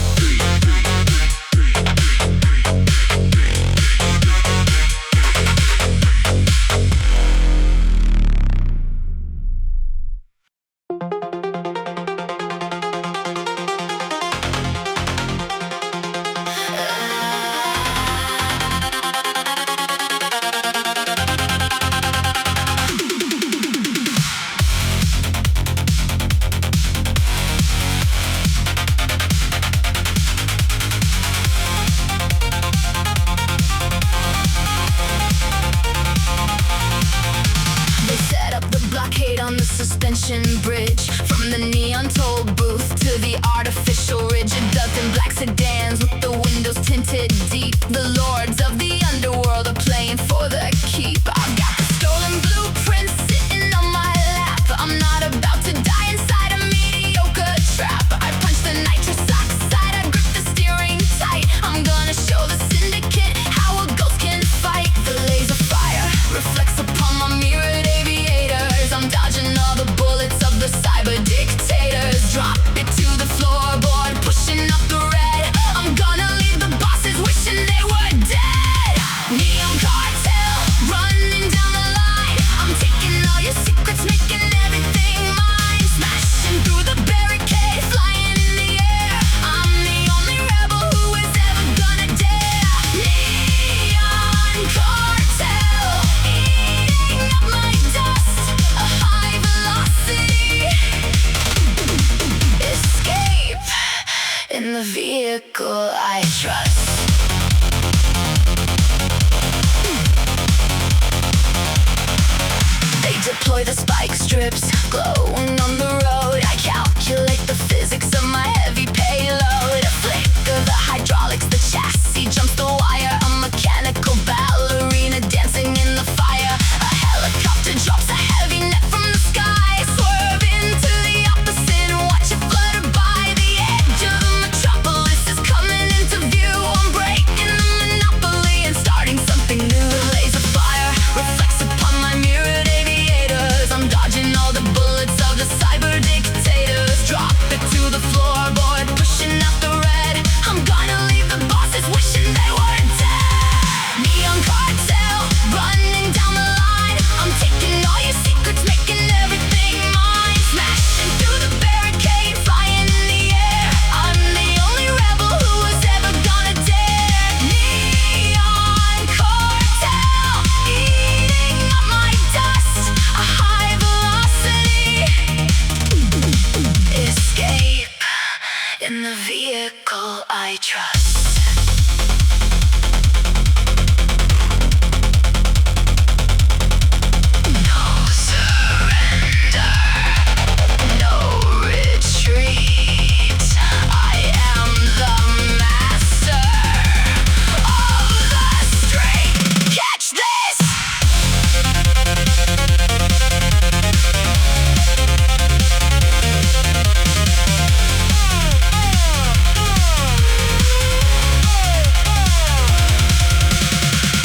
They set up the blockade on the suspension bridge, from the neon toll booth to the artificial ridge. A dozen black sedans with the windows tinted deep. The lords of the underworld are playing for the keep. I've got the stolen blueprints sitting on my lap. I'm not about to die inside a mediocre trap. I punch the nitrous oxide, I grip the steering tight. I'm gonna show the syndicate how a ghost can fight. The laser fire reflects upon my mirrored aviators. I'm dodging all the bullets of the cyber dictators. Drop it to the floorboard, pushing up the red. I'm gonna leave the bosses wishing they were dead. Neon cartel running down the line. I'm taking all your secrets, making everything mine. Smashing through the barricade, flying in the air. I'm the only rebel who is ever gonna dare. Neon cartel eating up my dust, a high velocity escape in the vehicle I trust. They deploy the spike strips, glowing on the road. I calculate the physics of my heavy payload. A flick of the hydraulics, the chassis jumps the wire. A mechanical ballerina dancing in the fire. A helicopter drops a heavy net from the sky. Swerve into the opposite and watch it flutter by. The edge of the metropolis is coming into view. I'm breaking the monopoly and starting something new. Laser fire reflects upon my mirrored aviator. I trust. No surrender, no retreat. I am the master of the street. Catch this!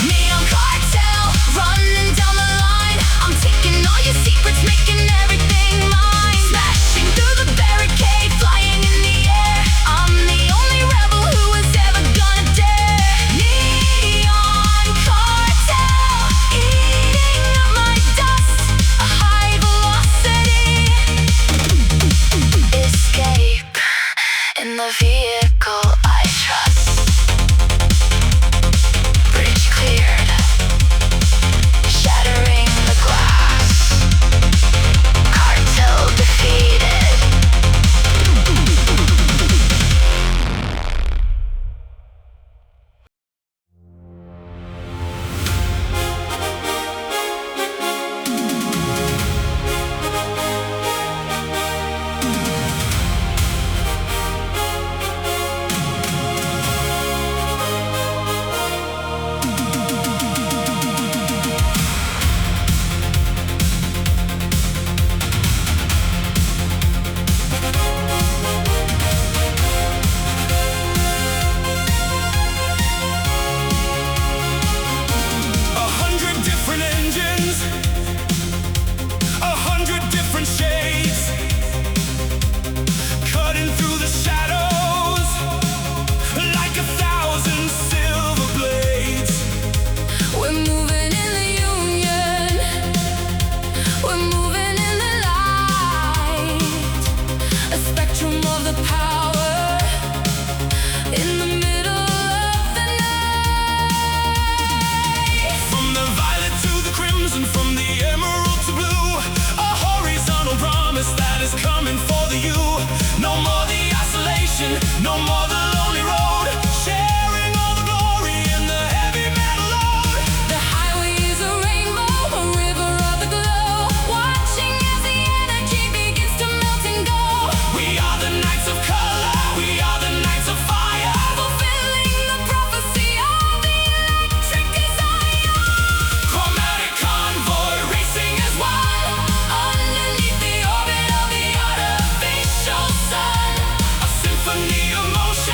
Neon cartel running down the line. I'm taking all your secrets, making everything mine. Smashing through the barricade, flying in the air. I'm the only rebel who is ever gonna dare. Neon cartel, eating up my dust. A high velocity escape in the vehicle I trust. Bridge cleared, shattering the glass. Cartel defeated. Different engines, 100 different shades, cutting through the shadows like 1,000 silver blades. We're moving in the union. We're moving in the light. A spectrum of the power in the middle of the night. From the violet to the crimson, from the emerald to blue, a horizontal promise that is coming for the you. No more the isolation, no more the lonely road, sharing all the glory in the heavy metal load. The highway is a rainbow, a river of the glow. Watching as the energy begins to melt and go. We are the knights of color, we are the knights of fire, Fulfilling the prophecy of the electric desire. chromatic convoy racing as one. Underneath the orbit of the artificial sun. A symphony of motion.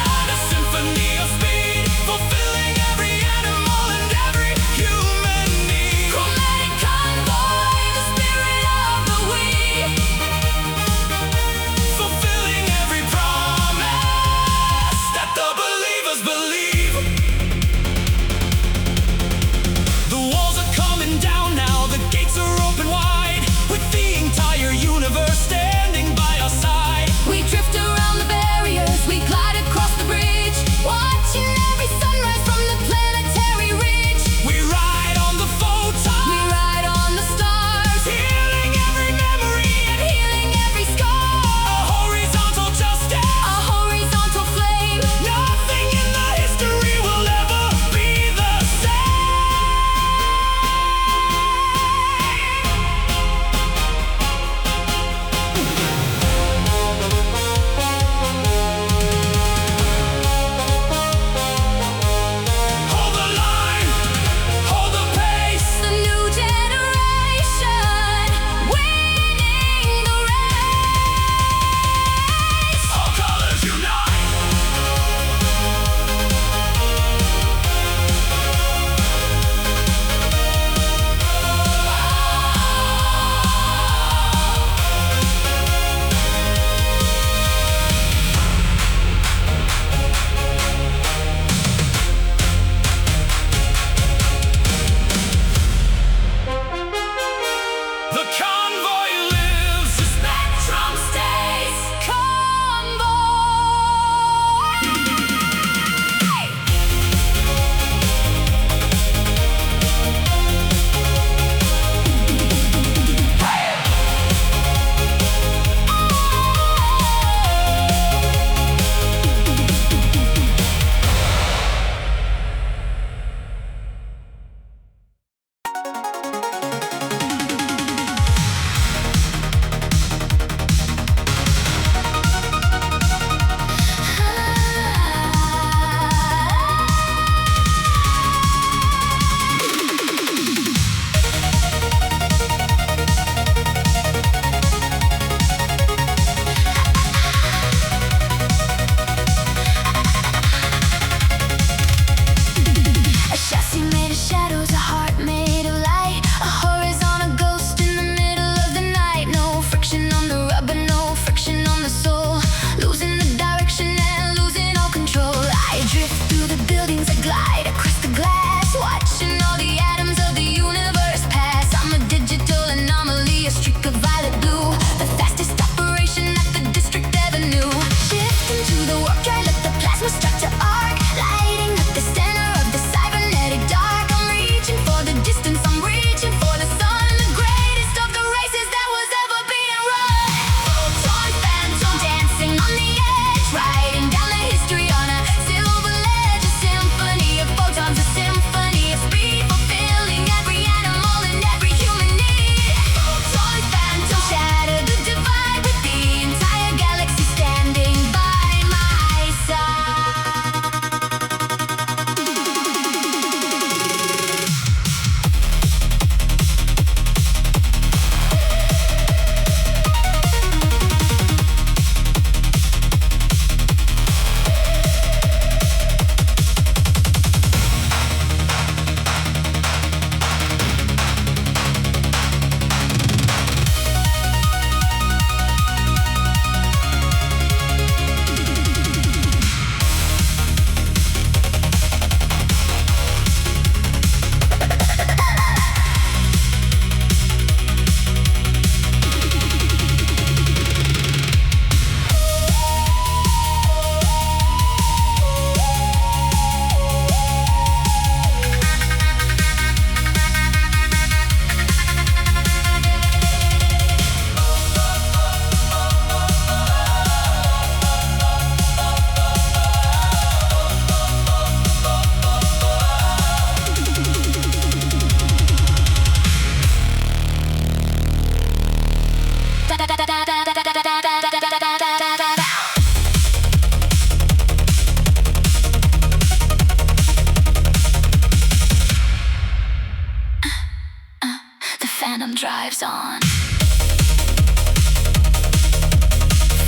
Photon.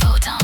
Photon.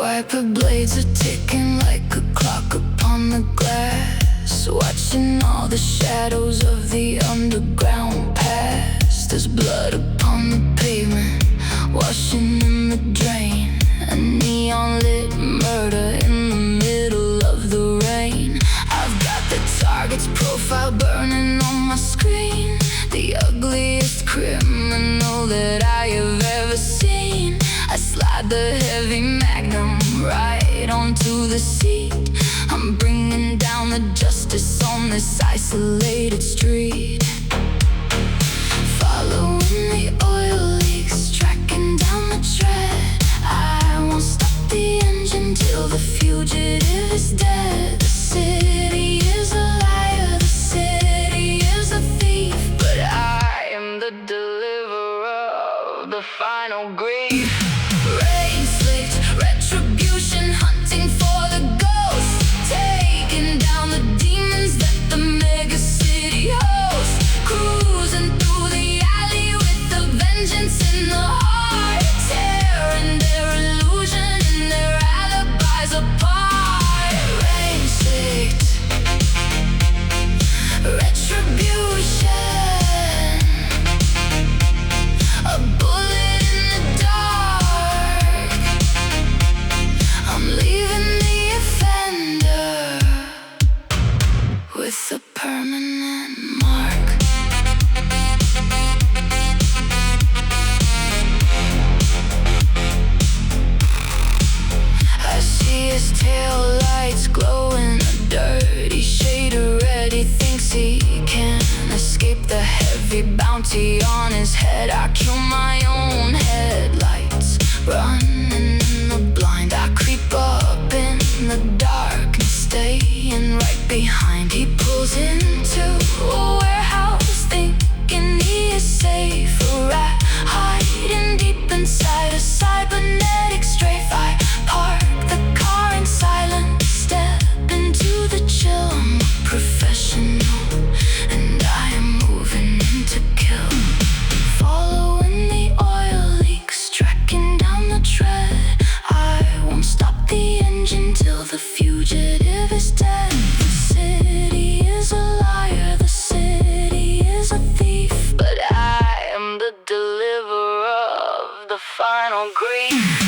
Wiper blades are ticking like a clock upon the glass, watching all the shadows of the underground past. There's blood upon the pavement, washing in the drain. A neon lit murder in the middle of the rain. I've got the target's profile burning on my screen, the ugliest criminal that I have ever seen. I slide the heavy magnum right onto the seat. I'm bringing down the justice on this isolated street. final grief. Rain slicked, retribution, hunting for the ghost, taking down the demons that the mega city hosts, cruising through the alley with the vengeance in the heart, tearing their illusion and their alibis apart. Rain slicked, retribution, a bullet in the dark. I'm leaving the offender with a permanent mark. I see his tail lights glow in a dirty shade of red. He thinks he can escape the heavy bounty on his head. I kill my own headlights, running in the blind. I creep up in the dark and staying right behind. He pulls into a warehouse thinking he is safe. A rat hiding deep inside a cybernetic strafe. I park the car in silence, step into the chill. I'm a professional and I am moving in to kill. Following the oil leaks, tracking down the tread. I won't stop the engine till the fugitive is dead. The city is a liar, the city is a thief, but I am the deliverer of the final grief.